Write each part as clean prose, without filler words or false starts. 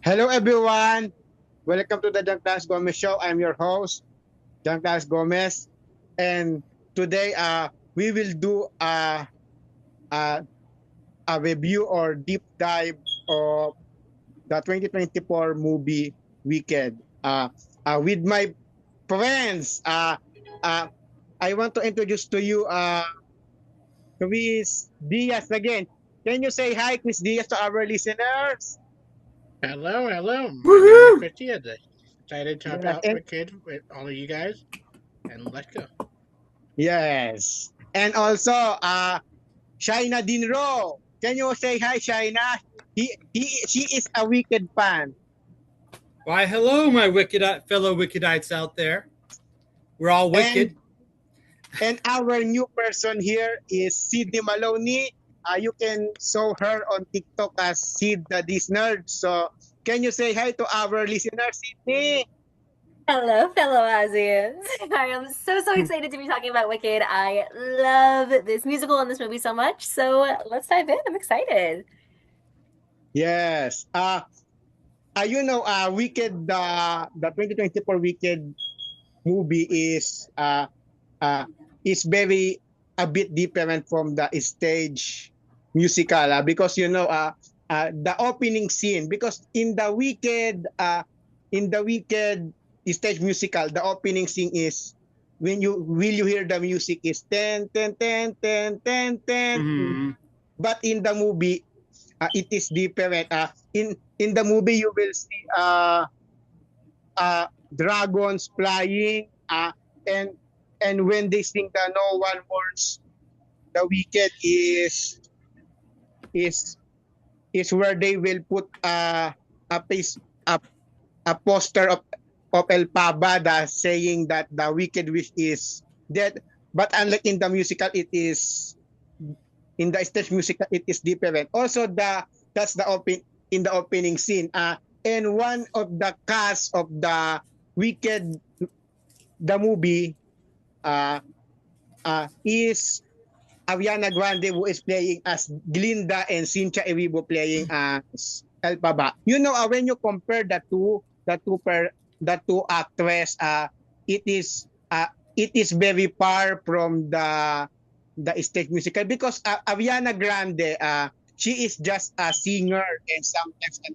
Hello, everyone. Welcome to the Clarence Gomez Show. I'm your host, Clarence Gomez, and today, we will do a, a review or deep dive of the 2024 movie Wicked. With my friends, uh, I want to introduce to you Chris Diaz again. Can you say hi, Chris Diaz, to our listeners? Hello, hello. My name is Woohoo! Chris Diaz. Excited to talk Yes, about Wicked with all of you guys, and let's go. yes. And also, Shaina Dinro. Can you say hi, Shaina? She is a Wicked fan. Why, hello, my fellow Wickedites out there. We're all And wicked. our new person here is Sydney Maloney. You can saw her on TikTok as Sid the This Nerd. So can you say hi to our listeners, Sydney? Hello, fellow Asians. I am so excited to be talking about Wicked. I love this musical and this movie so much. So let's dive in. I'm excited. Yes. Wicked, the 2024 Wicked movie uh, is very a bit different from the stage musical because the opening scene, because in the Wicked stage musical, the opening scene is when you hear the music is ten ten ten ten ten ten, Hmm. but in the movie, it is different. In the movie you will see dragons flying, and when they sing the no one mourns the wicked is is where they will put a piece a, a poster of El Pabada saying that the wicked wish is dead. But unlike in the musical, it is in the stage musical, it is different. Also, that's the opening scene. And one of the cast of the wicked the movie is Ariana Grande, who is playing as Glinda, and Cynthia Erivo playing as Elphaba. When you compare the two actress, it is very far from the stage musical because Ariana Grande, she is just a singer and sometimes an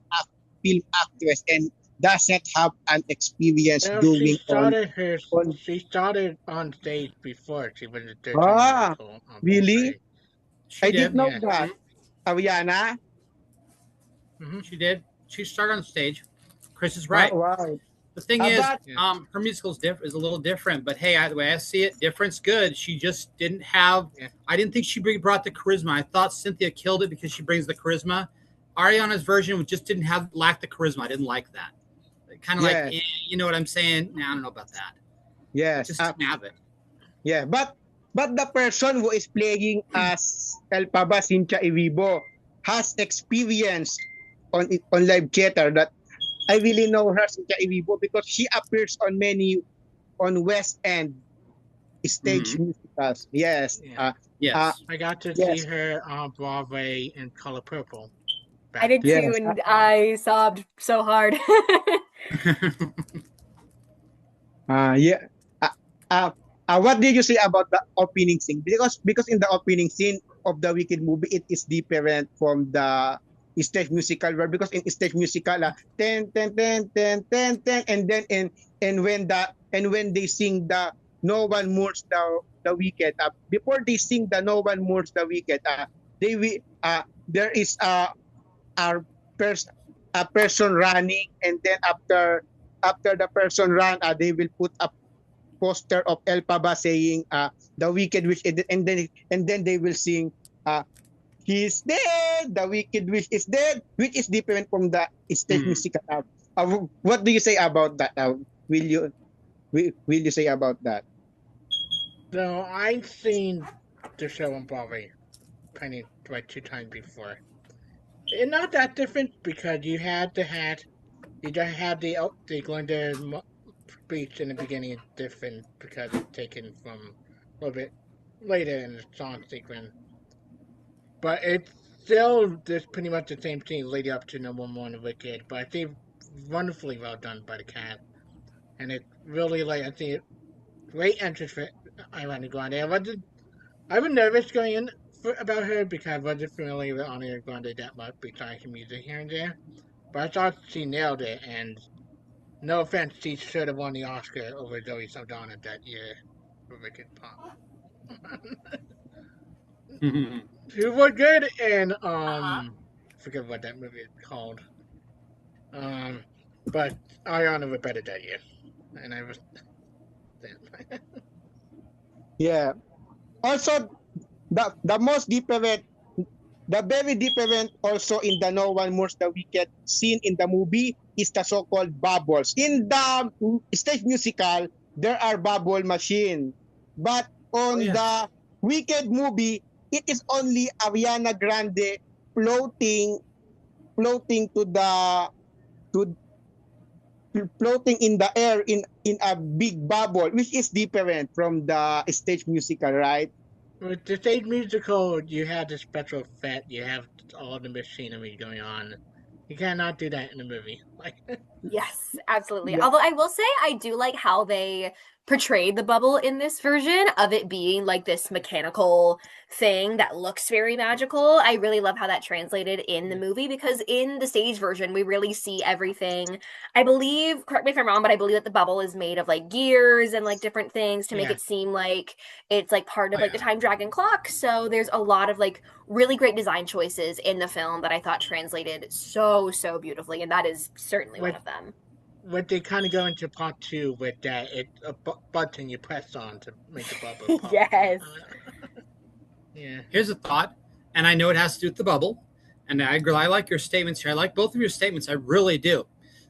film actress and doesn't have an experience Well, doing on. she started on stage before she was a 13 years Ah, old on really? Broadway. She I didn't did. know Yes. that. Ariana? She did. She started on stage. Chris is Ah, right. wow. The thing is, But Yeah. her musical is a little different. But hey, the way I see it, different's good. She just didn't have. Yeah. I didn't think she brought the charisma. I thought Cynthia killed it because she brings the charisma. Ariana's version just didn't have lack the charisma. I didn't like that. Kind of like, yes, you know what I'm saying? Nah, I don't know about that. It yes. just didn't have it. Yeah, but the person who is playing as Elphaba, Cynthia Erivo, has experience on live theater. That I really know her, Cynthia Erivo, because she appears on many on West End stage Hmm. musicals. Yes. Yeah. Uh, Yes. I got to see yes. her on Broadway in Color Purple I back did then. too, Yes. and I sobbed so hard. Yeah. Uh, uh, what did you say about the opening scene? Because in the opening scene of the Wicked movie, it is different from the stage musical. Where because in stage musical, ten ten ten ten ten ten, and then and when they sing the no one mourns the wicked. Before they sing the no one mourns the wicked, they will there is a pers- a person running, and then after the person run, they will put a poster of El Paba saying the wicked wish, and then they will sing he's dead, the wicked wish is dead, which is different from the stage Hmm. music. What do you say about that? Will you say about that? So I've seen the show on Broadway plenty like 2 times before. It's not that different because you just had the Glinda speech in the beginning is different because it's taken from a little bit later in the song sequence. But it's still just pretty much the same thing leading up to No More Mourning Wicked. But I think wonderfully well done by the cast, and it really I think great entrance for Ariana Grande. I was nervous going in about her because I wasn't familiar with Ariana Grande that much besides her music here and there, but I thought she nailed it. And no offense, she should have won the Oscar over Zoe Saldana that year for Wicked Pop. She was good in I forget what that movie is called. Um, but Ariana was better that year, and I was. Yeah. Also, the most different, the very different also in the No One Mourns the Wicked scene in the movie is the so-called bubbles. In the stage musical, there are bubble machine, but on the Wicked movie, it is only Ariana Grande floating, floating to the to floating in the air in a big bubble, which is different from the stage musical, right? With the stage musical, you have the special effect, you have all the machinery going on. You cannot do that in a movie. Yes, absolutely. Yeah. Although I will say I do like how they portrayed the bubble in this version of it being like this mechanical thing that looks very magical. I really love how that translated in the movie because in the stage version we really see everything. I believe, correct me if I'm wrong, but I believe that the bubble is made of like gears and like different things to make Yeah. it seem like it's like part of like the time dragon clock. So there's a lot of like really great design choices in the film that I thought translated so beautifully, and that is certainly one of them. What they kind of go into part two with that, it's a button you press on to make the bubble pop. Yes. Yeah. Here's a thought, and I know it has to do with the bubble, and I like your statements here. I like both of your statements. I really do.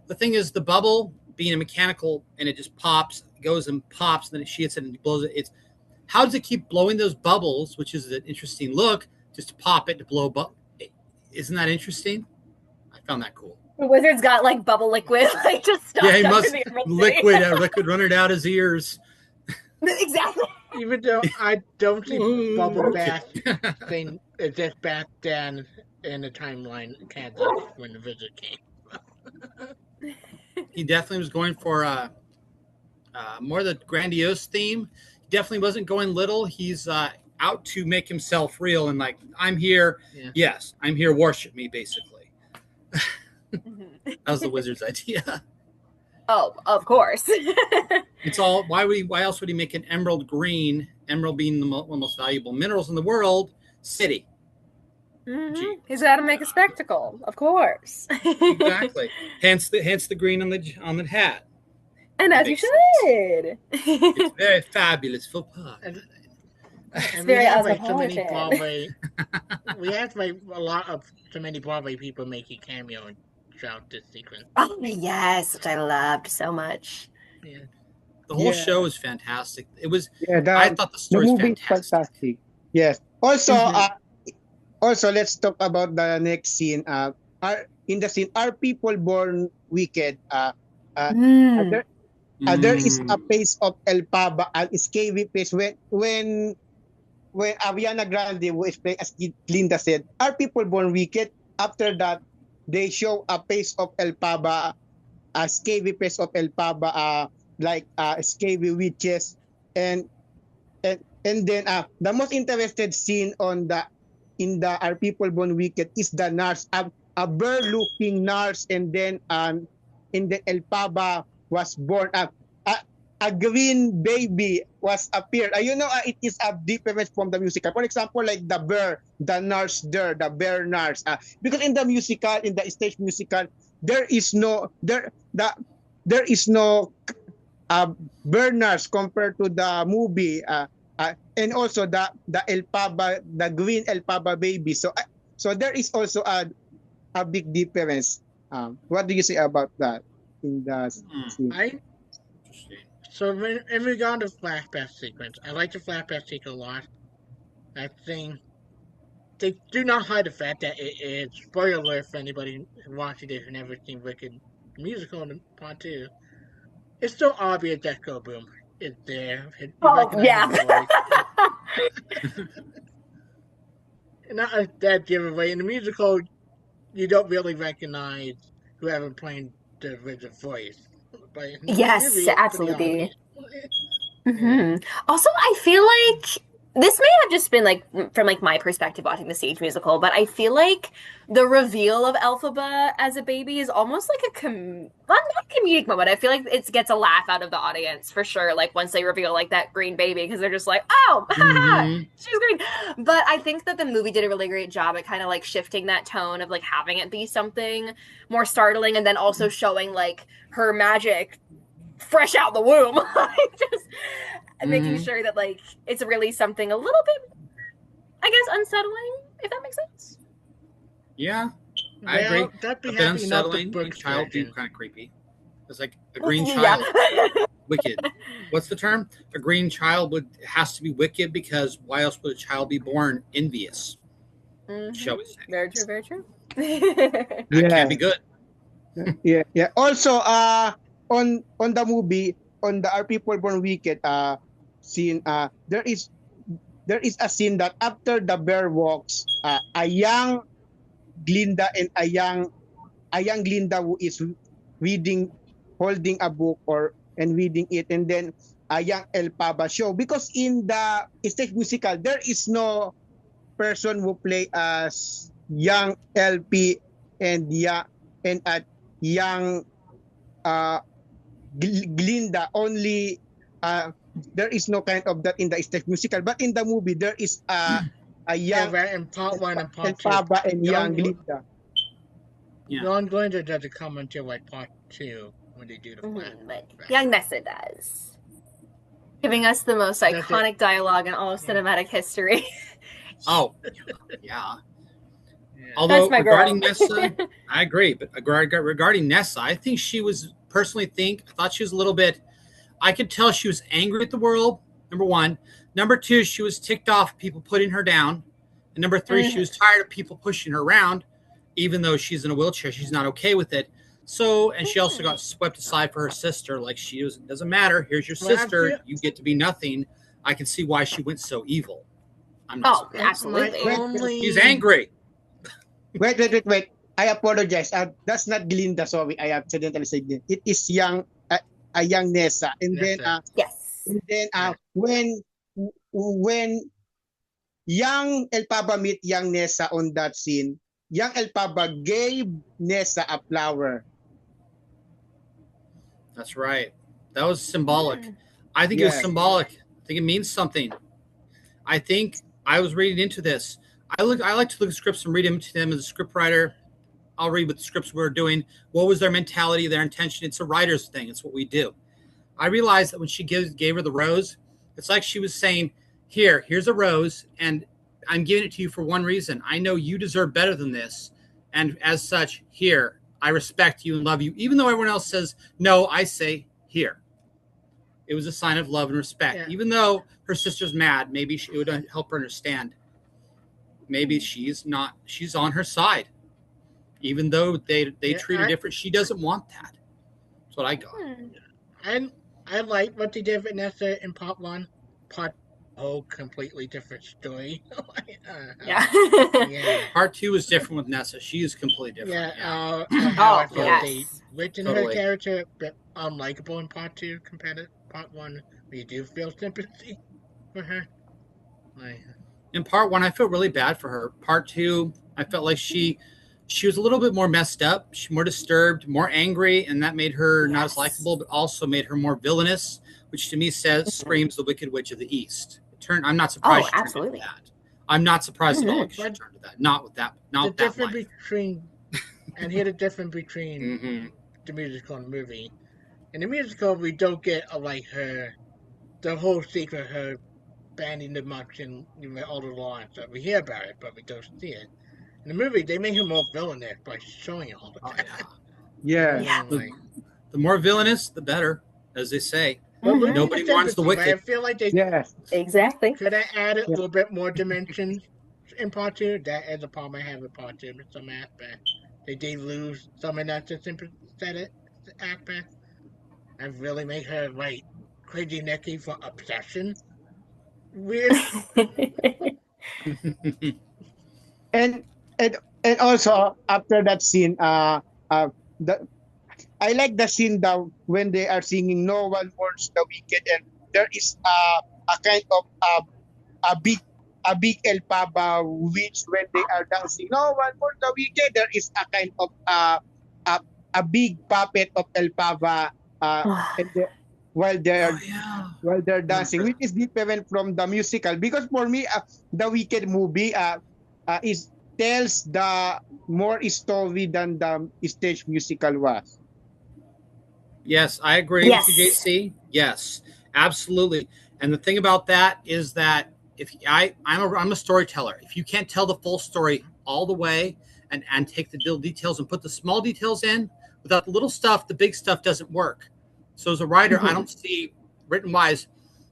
The thing is, the bubble being a mechanical, and it just pops, goes and pops, and then she hits it and blows it. It's how does it keep blowing those bubbles, which is an interesting look, just to pop it to blow. Isn't that interesting? I found that cool. The wizard's got like bubble liquid, like just stuck Yeah, he under must the Emerald liquid running out his ears. Exactly. Even though I don't think bubble bath thing exists back then in the timeline in Kansas when the visit came. He definitely was going for more the grandiose theme. He definitely wasn't going little. He's out to make himself real and like, I'm here. Yeah. Yes, I'm here. Worship me, basically. That was the wizard's idea. Oh, of course. It's all. Why else would he make an emerald green? Emerald being one of the most valuable minerals in the world. City. Mm-hmm. He's got to make a spectacle, of course. Exactly. Hence the green on the hat. And as you should. It's very fabulous for part. And very we have so many cosmopolitan. Broadway. We have so many Broadway people making cameo throughout this sequence. Oh yes, which I loved so much. Yeah. The whole show is fantastic. It was. Yeah, I thought the story was fantastic. Yes. Also, also let's talk about the next scene. In the scene, are people born wicked? There is a face of Elphaba, an scary face. When Ariana Grande was playing, as Linda said, are people born wicked? After that, they show a face of Elphaba, a scary face of Elphaba, like scary witches, and then the most interested scene in the Are People Born Wicked is the nurse, a bird-looking nurse, and then in the Elphaba was born. A green baby was appeared. It is a difference from the musical. For example, like the bear, the nurse there, the bear nurse. Because in the musical, in the stage musical, there is no bear nurse compared to the movie. And also the Elphaba, the green Elphaba baby. So there is also a big difference. What do you say about that in the scene? So in regard to flashback sequence, I like the flashback sequence a lot. I think they do not hide the fact that it is, spoiler alert for anybody watching this and never seen Wicked musical in part 2. It's still obvious that Go Boom is there. Oh yeah. Not that giveaway. In the musical, you don't really recognize whoever playing the original voice. But in the Yes, movie, it's pretty absolutely. obvious. Hmm. Also, I feel like this may have just been like from like my perspective watching the stage musical, but I feel like the reveal of Elphaba as a baby is almost like a well, not a comedic moment. I feel like it gets a laugh out of the audience for sure. Like once they reveal like that green baby, because they're just like, oh, haha, Hmm. she's green. But I think that the movie did a really great job at kind of like shifting that tone of like having it be something more startling, and then also showing like her magic fresh out the womb. Just making Hmm. sure that like it's really something a little bit, I guess, unsettling, if that makes sense. Yeah, I agree. Well, that'd A be bit happy not the unsettling. A books child be version. kind of creepy. It's like a green Yeah. child, wicked. What's the term? A green child has to be wicked because why else would a child be born envious? Shall we say? Very true, very true. That can't be Yeah. good. Yeah. Also, on the movie, on the Are People Born Wicked scene, there is a scene that after the bear walks, a young Glinda and a young Glinda who is reading, holding a book or and reading it, and then a young El Paba show, because in the stage musical there is no person who play as young LP and a young uh, Glinda. Only there is no kind of that in the stage musical, but in the movie there is a Yeah, young right. In part one and El part two, Paba and young young Glinda. Yeah. young Glinda doesn't come until like part two when they do the flat. But Right. young Nessa does, giving us the most That's it. iconic dialogue in all of Yeah. cinematic history. Oh, yeah. Yeah. Although That's my regarding girl. Nessa, I agree. But regarding Nessa, I think she was personally I thought she was a little bit. I could tell she was angry at the world. Number one. Number two, she was ticked off people putting her down. And number three, she was tired of people pushing her around, even though she's in a wheelchair. She's not okay with it. So, and she also got swept aside for her sister. Like she was, doesn't matter. Here's your Well, I sister. feel You get to be nothing. I can see why she went so evil. I'm not Oh, surprised. my absolutely. She's only. angry. Wait. I apologize. That's not Glinda. Sorry, I accidentally said it. It is a young Nessa. Nessa. Yes. Yeah. When young El Paba meet young Nessa on that scene, young El Paba gave Nessa a flower. That's right. That was symbolic. Mm. I think it was Yeah. symbolic. I think it means something. I think I was reading into this. I like to look at scripts and read into them as a script writer. I'll read what the scripts were doing. What was their mentality, their intention? It's a writer's thing. It's what we do. I realized that when she gave her the rose, it's like she was saying, here's a rose, and I'm giving it to you for one reason. I know you deserve better than this. And as such, here, I respect you and love you. Even though everyone else says no, I say here. It was a sign of love and respect. Yeah. Even though her sister's mad, maybe it would help her understand. Maybe she's on her side. Even though they Yeah, treat her different, she doesn't want that. That's what I got. I like what they did with Nessa in part one. Part completely different story. Yeah. Yeah. Part two is different with Nessa. She is completely different. Yeah. Yeah. How I Oh, feel they yes. written her Totally. character a bit unlikable in part two compared to part one. Where you do feel sympathy for her. Like, In part one, I felt really bad for her. Part two, I felt like she was a little bit more messed up, more disturbed, more angry, and that made her not as Yes. likable, but also made her more villainous, which to me screams the Wicked Witch of the East. I'm not surprised Oh, she turned absolutely. into that. I'm not surprised at all Mhm. that she turned to that. Not with that. Not the with that difference life. between and here the difference between Mm-hmm. the musical and the movie. In the musical, we don't get the whole secret of her banning the monks and all the laws. So we hear about it, but we don't see it. In the movie, they make her more villainous by showing it all the Oh time. yeah. Yeah. The, the more villainous, the better, as they say. But with Nobody wants the sympathy, but I wicked. feel like they Yes. Exactly. could have added a Yeah. little bit more dimensions in part two. That is a problem I have with part two in some aspects. They did lose some of that sympathetic aspect and really make her like crazy Nikki for obsession. Weird. And and also after that scene, the I like the scene that when they are singing "No One Mourns the Wicked" and there is a kind of a big elpaba which when they are dancing "No One Mourns the Wicked" there is a kind of a, a big puppet of elpaba and while they Oh are yeah. while they're dancing, Remember. which is different from the musical. Because for me, the Wicked movie is tells the more story than the stage musical was. Yes, I agree with you, Yes. JC. Yes, absolutely. And the thing about that is that if I'm a storyteller. If you can't tell the full story all the way and take the little details and put the small details in, without the little stuff, the big stuff doesn't work. So as a writer, I Mhm. don't see written wise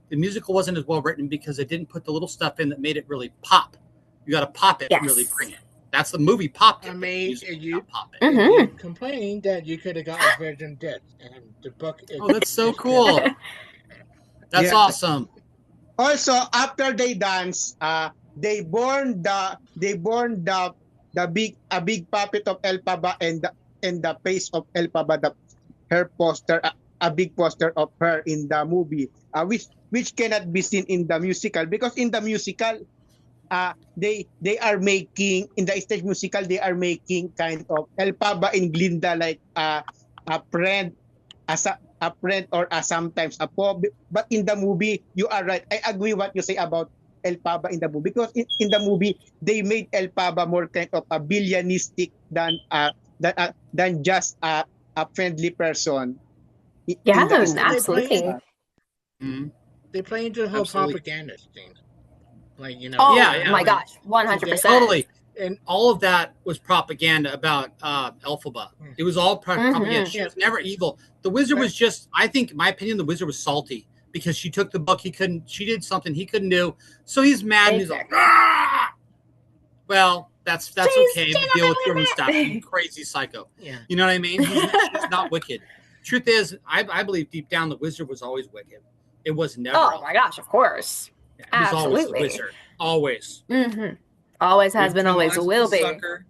the musical wasn't as well written because it didn't put the little stuff in that made it really pop. You got to pop it and really Yes. bring it. That's the movie popped I it, but the mean, music did not pop it. and you Mm-hmm. complain that you could have got a virgin death, and the book Oh, that's so is different. cool. That's Yeah. awesome. Also, after they dance, they born the big a big puppet of Elphaba and the face of Elphaba, the her poster, a big poster of her in the movie, which cannot be seen in the musical because in the musical they are making in the stage musical they are making kind of Elphaba and Glinda like a friend as a friend or sometimes a po. But in the movie, you are right. I agree what you say about Elphaba in the movie because in the movie they made Elphaba more kind of a villainistic than just a friendly person in Yeah, the stage They play absolutely. musical. Mhm. they play into the whole Absolutely. propaganda thing, like Yeah, Oh yeah, my going gosh, to the 100%. totally. and All of that was propaganda about Elphaba. mm, It was all propaganda. Mm-hmm. She yeah, was never evil. The wizard but was just, I think, in my opinion, the wizard was salty because she took the book. He couldn't. She did something he couldn't do. So he's mad and he's like, Exactly. "Ah!" Well, that's okay. She's But deal with your own not stuff, my you limit. crazy psycho. yeah, You know what I mean? She's not wicked. Truth is, I believe deep down the wizard was always wicked. It was never Oh my Elphaba. gosh, of course. Yeah, it was always the Absolutely. wizard. Always. Mm-hmm. Always has Read been, between the always lines with the will be. sucker.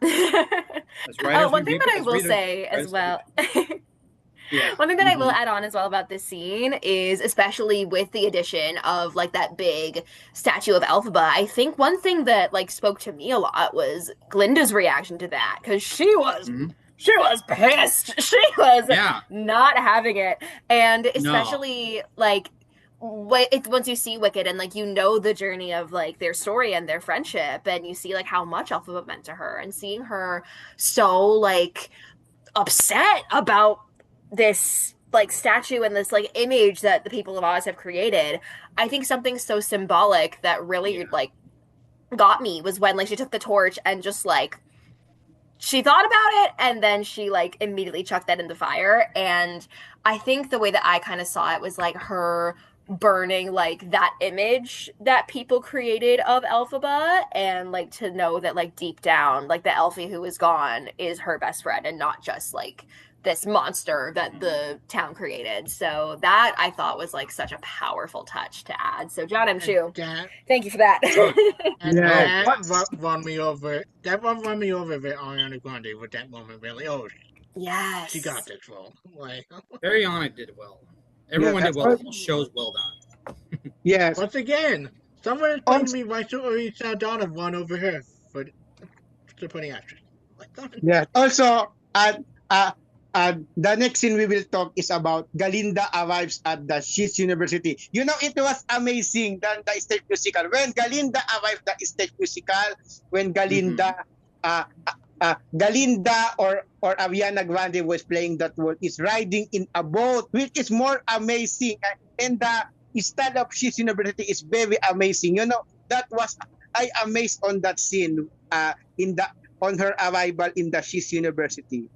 As Oh, writers, we one thing read that I as will readers, say write as as what we well. think. Yeah. One thing that I will Mm-hmm. add on as well about this scene is, especially with the addition of like that big statue of Elphaba, I think one thing that like spoke to me a lot was Glinda's reaction to that because Mm-hmm. she was pissed. She was Yeah. not having it, and No. especially like once you see Wicked and like you know the journey of like their story and their friendship, and you see like how much Elphaba meant to her, and seeing her so like upset about this like statue and this like image that the people of Oz have created. I think something so symbolic that really Yeah. like got me was when like she took the torch and just like she thought about it and then she like immediately chucked that in the fire. And I think the way that I kind of saw it was like her burning like that image that people created of Elphaba, and like to know that like deep down like the Elfie who is gone is her best friend and not just like this monster that the town created. So that I thought was like such a powerful touch to add. So John M. and Chu, that thank you for that. Oh, and Yeah. oh, that What's won me over. That one won me over with Ariana Grande with that moment. Really, oh, she got Yes. this role. Like Ariana did well. Everyone yeah. did well. The whole show's well done. Yes. once again, someone explained to Also, me why Zoe Saldana won over her for supporting actress. Like, yes. Also, uh, the next scene we will talk is about Galinda arrives at the Sheets University. You know, it was amazing than the stage musical. When Galinda arrived at the stage musical, when Mm-hmm. uh, Galinda or Ariana Grande was playing that role, is riding in a boat, which is more amazing. And the style of Sheets University is very amazing. You know, that was I amazed on that scene in the on her arrival in the Sheets University.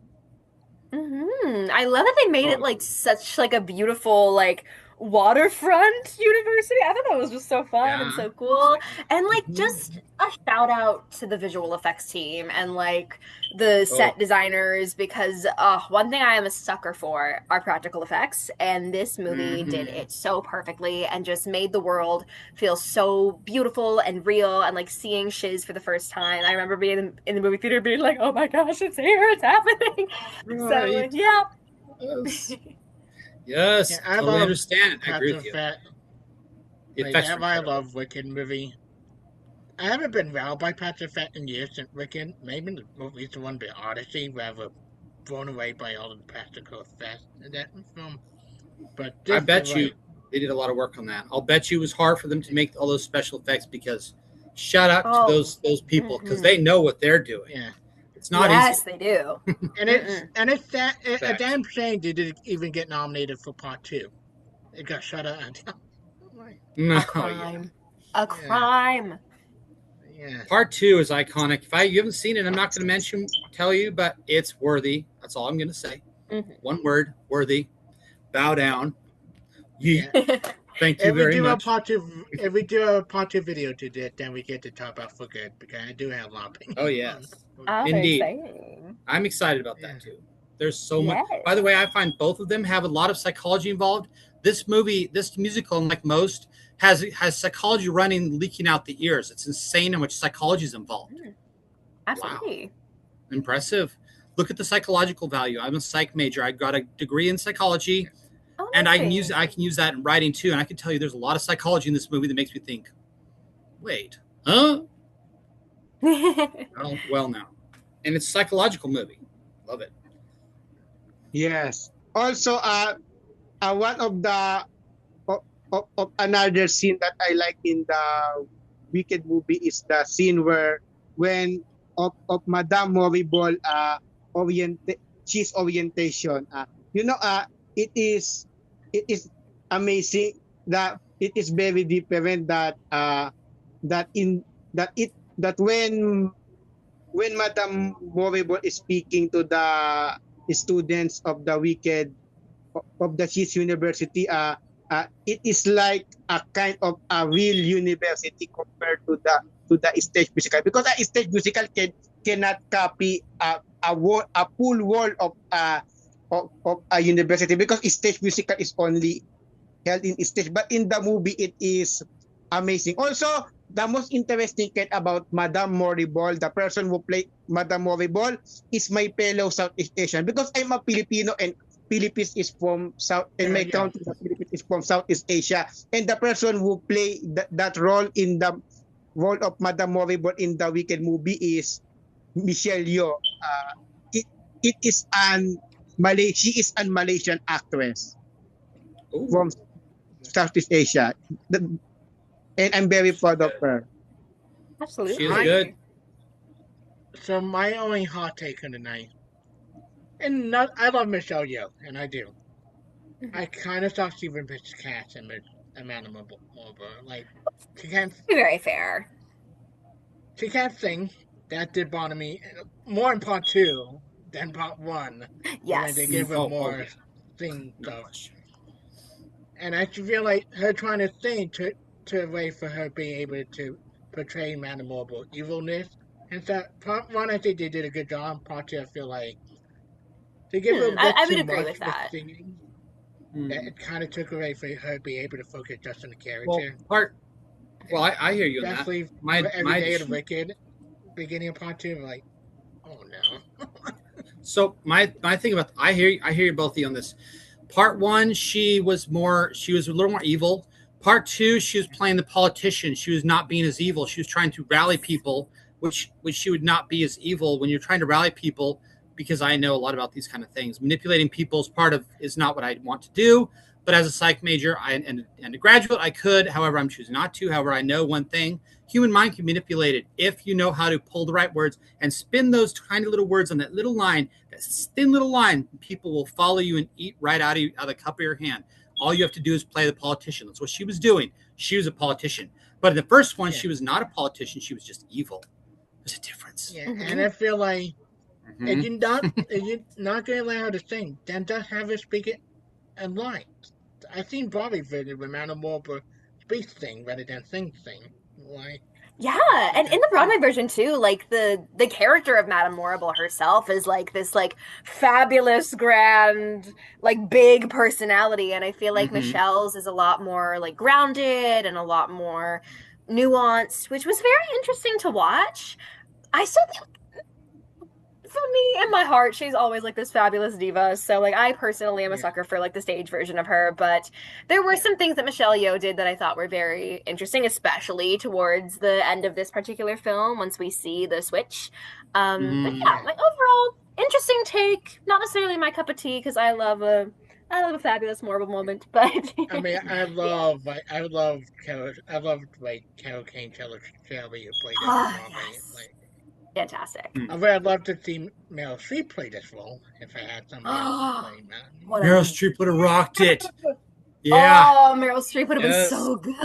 I love that they made it Oh, like such like a beautiful like waterfront university. I thought that was just so fun and Yeah. so cool. And like Mhm. just a shout out to the visual effects team and like the set Oh. designers because one thing I am a sucker for are practical effects, and this movie did Mhm. it so perfectly and just made the world feel so beautiful and real. And like seeing Shiz for the first time, I remember being in the movie theater being like, oh my gosh, it's here, it's happening. So Right. yeah. Yes. Yeah, Yes. I Totally love understand. I agree Patrick with you. Fat. The Like effects that are why I incredible. love Wicked movie. I haven't been wowed by Patrick Fat in years since Wicked. Maybe the movie's the one bit Odyssey, rather blown away by all the practical effects in that film. But I this is bet you like, they did a lot of work on that. I'll bet you it was hard for them to make all those special effects because shout out to Oh. those people because Mhm. they know what they're doing. yeah. It's not easy. Yes, they do. And Mm-mm. it's that a Fact. damn shame they didn't even get nominated for part two. It got shut out. No, A yeah. crime. A Yeah, crime. yeah. Part two is iconic. If you haven't seen it, I'm not going to tell you, but it's worthy. That's all I'm going to say. Mhm. One word, worthy. Bow down. Yeet. Yeah. Thank you very much. If we do a part two video to this, then we get to talk about for good because I do have a lot of Oh opinions on yes, Oh, very indeed. exciting. I'm excited about yeah. that too. There's so much. Yes. By the way, I find both of them have a lot of psychology involved. This movie, this musical, unlike most, has psychology running, leaking out the ears. It's insane how much psychology is involved. Mm, Wow, absolutely. impressive. Look at the psychological value. I'm a psych major. I got a degree in psychology, Oh, and nice. I can use that in writing too. And I can tell you, there's a lot of psychology in this movie that makes me think, wait, huh? Well, now, and it's a psychological movie. Love it. Yes. Also, one of another scene that I like in the Wicked movie is the scene where when of Madame Morrible orient she's orientation. It is it is amazing that it is very different that that in that it that when Madame Morrible is speaking to the students of the Wicked of the Cheese University, it is like a kind of a real university compared to the stage musical because a stage musical cannot copy a full wall of a university because stage musical is only held in stage, but in the movie it is amazing. Also, the most interesting thing about Madame Moribol, the person who played Madame Moribol, is my fellow Southeast Asian because I'm a Filipino and Philippines is from South, and my Yeah. country, the Philippines, is from Southeast Asia. And the person who played that role in the role of Madame Moribol in the Wicked movie is Michelle Yeoh. It, it is she is an Malaysian actress Ooh, from Southeast Asia. And I'm very she's proud of good. her. She is I good. Absolutely. so my only hot take on the night, and not I love Michelle Yeoh, and I do. I kind of thought she was miscast in Amanda Mobile. Like she can't Very fair. she can't sing. That did bother me more in part two than part one, when they Yes. give her Oh more yeah, sing no stuff. question. And I feel like her trying to sing to a way for her being able to portray Amanda Mobile evilness. And so part one, I think they did a good job. Part two, I feel like they give her a bit I too would agree much with with that. singing. That Hmm. it kind of took away from her being able to focus just on the Well, character. well, And I hear you on that. especially My for Every my Day of the addition. Wicked, beginning of part two, I'm like, oh no. So my thing about I hear you both of you on this. Part one, she was a little more evil. Part two, she was playing the politician. She was not being as evil. She was trying to rally people, which she would not be as evil when you're trying to rally people. Because I know a lot about these kind of things. Manipulating people is not what I want to do. But as a psych major and a graduate, I could. However, I'm choosing not to. However, I know one thing: human mind can be manipulated if you know how to pull the right words and spin those tiny little words on that little line, that thin little line. People will follow you and eat right out of the cup of your hand. All you have to do is play the politician. That's what she was doing. She was a politician. But in the first one, Yeah, she was not a politician. She was just evil. There's a difference. yeah. And Mhm. I feel like Mm-hmm. if you're not going to allow her to sing, then just have her speak it and line. I seen Bobby visit with Madame Marble speak thing rather than sing. Why? Yeah, and in the Broadway version too, like the character of Madame Morrible herself is like this like fabulous, grand, like big personality, and I feel like Mhm. Michelle's is a lot more like grounded and a lot more nuanced, which was very interesting to watch. I still think for me in my heart, she's always like this fabulous diva. So like I personally am a Yeah. sucker for like the stage version of her, but there were Yeah. some things that Michelle Yeoh did that I thought were very interesting, especially towards the end of this particular film once we see the switch. But yeah, like overall interesting take. Not necessarily my cup of tea because I love a fabulous Marvel moment, but I mean, yeah. I love like Carol Kane, Shelley who played this Oh Broadway. yes, Like, fantastic. I would love to see Meryl Streep play this role if I had somebody else Oh, play Madame. what a Meryl Streep would have rocked it. Yeah. oh, Meryl Streep would have been Yes. so good.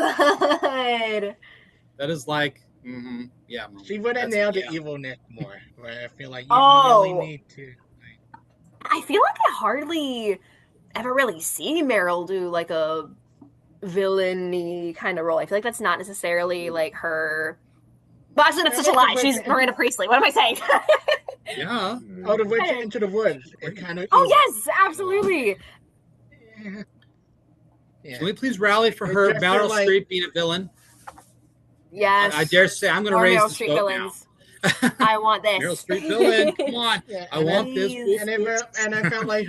That is like, yeah. She would have That's nailed the yeah. evilness more. Where I feel like you really Oh, need to. I feel like I hardly ever really see Meryl do like a villainy kind of role. I feel like that's not necessarily like her. Well, actually, that's such a lie. She's Miranda Priestley. What am I saying? Yeah. Oh, the witch into the woods. It's kind of. Oh yes, absolutely. Yeah. Can we please rally for It's her, just Meryl like- Streep being a villain? Yes. I dare say I'm going to More raise Meryl this Streep vote villains. now. I want this. Meryl Streep villain. Come on. Yeah, I want this. Please. and I felt like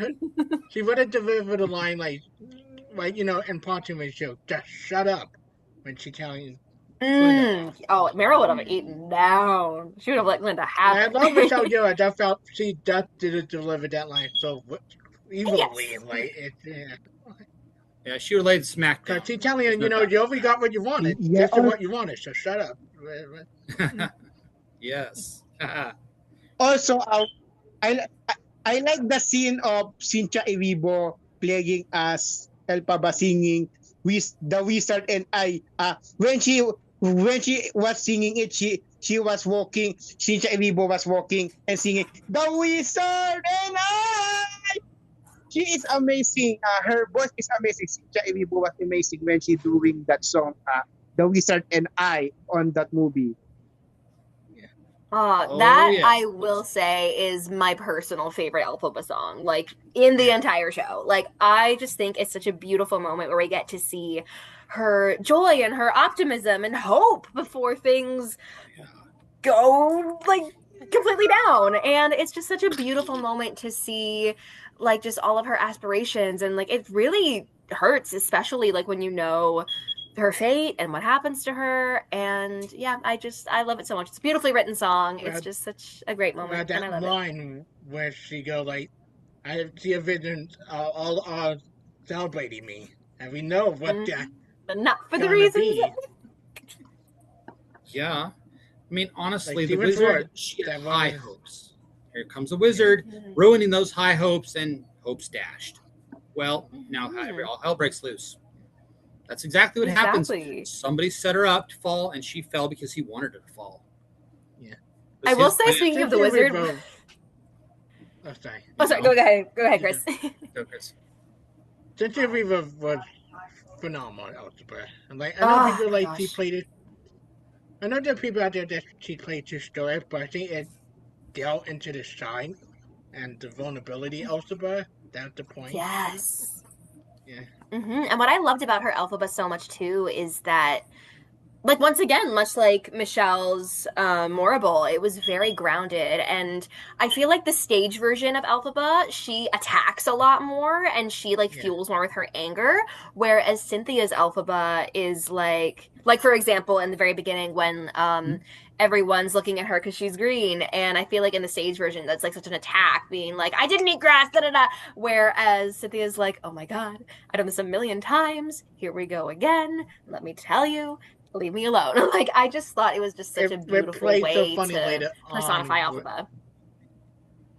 she would have delivered a line like in Pontius joke, just shut up when she telling you. Oh, Meryl would have eaten down. She would have let Linda have I it. love Michelle Yeoh. I just felt she just didn't deliver that line so evilly. Yes. Like it, yeah. Yeah, she would have laid smack down. Cause she's telling you, you only got what you wanted. Yeah, This is what you wanted, so shut up. Yes. Also, I I like the scene of Cynthia Erivo playing as Elphaba singing with the wizard and I. When she was singing it, she was walking. Cynthia Erivo was walking and singing the wizard and I. She is amazing. Her voice is amazing. Cynthia Erivo was amazing when she doing that song, The Wizard and I, on that movie. That yes. I will say is my personal favorite Elphaba song, like in the entire show. Like I just think it's such a beautiful moment where we get to see her joy and her optimism and hope before things go like completely down. And it's just such a beautiful moment to see like just all of her aspirations, and like it really hurts, especially like when you know her fate and what happens to her. And yeah, I love it so much. It's a beautifully written song. It's just such a great moment, and I That love it. line where she go like, "I see a vision, all are celebrating me," and we know what that. But not for the gonna reasons. be. Yeah. I mean, honestly, Like the Steven wizard, Ford, she had that high was- hopes. Here comes a wizard, ruining those high hopes, and hopes dashed. Well, now all hell breaks loose. That's exactly what happens. Somebody set her up to fall, and she fell because he wanted her to fall. Yeah. I will say, speaking of the wizard. Oh, sorry. Oh, sorry. Go ahead, Chris. Go, Chris. Cynthia Erivo was phenomenal algebra. And like, I know people like she played it. I know there are people out there that she played two stories, but I think it delved into the shine and the vulnerability algebra. That's the point. Yes. Yeah. And what I loved about her Elphaba so much too is that, like, once again, much like Michelle's Morrible, it was very grounded. And I feel like the stage version of Elphaba, she attacks a lot more and she fuels more with her anger. Whereas Cynthia's Elphaba is like for example, in the very beginning when everyone's looking at her because she's green, and I feel like in the stage version that's like such an attack, being like, I didn't eat grass, da da da. Whereas Cynthia's like, oh my god, I've done this a million times. Here we go again. Let me tell you. Leave me alone. Like, I just thought it was just such a beautiful way to personify Elphaba.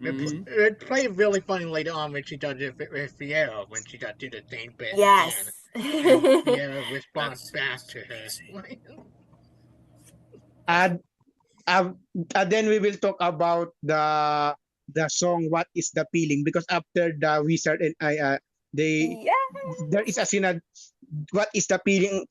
It played really funny later on when she does it with Fiera, when she does do the same bit. Yes. And Fiera responds back to her. Then we will talk about the song "What Is the Feeling," because after the wizard and I, they there is a scene at what is the feeling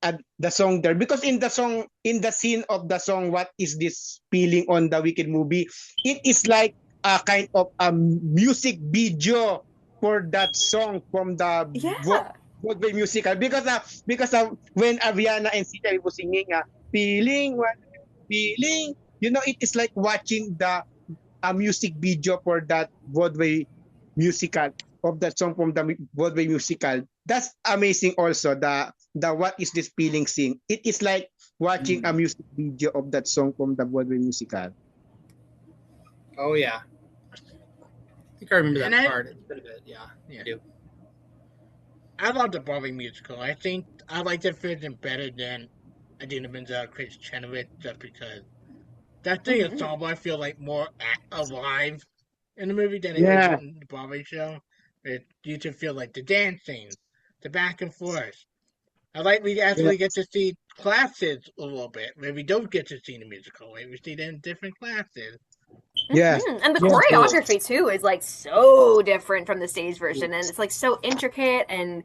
at the song there, because in the scene of the song what is this feeling on the Wicked movie, it is like a kind of a music video for that song from the Yeah. Broadway musical, because when Ariana and Sita was singing feeling what feeling, it is like watching the a music video for that Broadway musical of that song from the Broadway musical. That's amazing also. The what is this feeling sing? It is like watching a music video of that song from the Broadway musical. Oh yeah, I think I remember And that part. It's been a bit. Yeah, Yeah. I do. I love the Broadway musical. I think I like that version better than Idina Menzel, Chris Chenoweth, just because that thing is Mhm. I feel like more alive in the movie than it is Yeah, in the Broadway show. You can feel like the dancing, the back and forth. I like we yeah, actually get to see classes a little bit. Where we don't get to see the musical. Where we see them in different classes. yeah, And the yeah, choreography too is like so different from the stage version, and it's like so intricate, and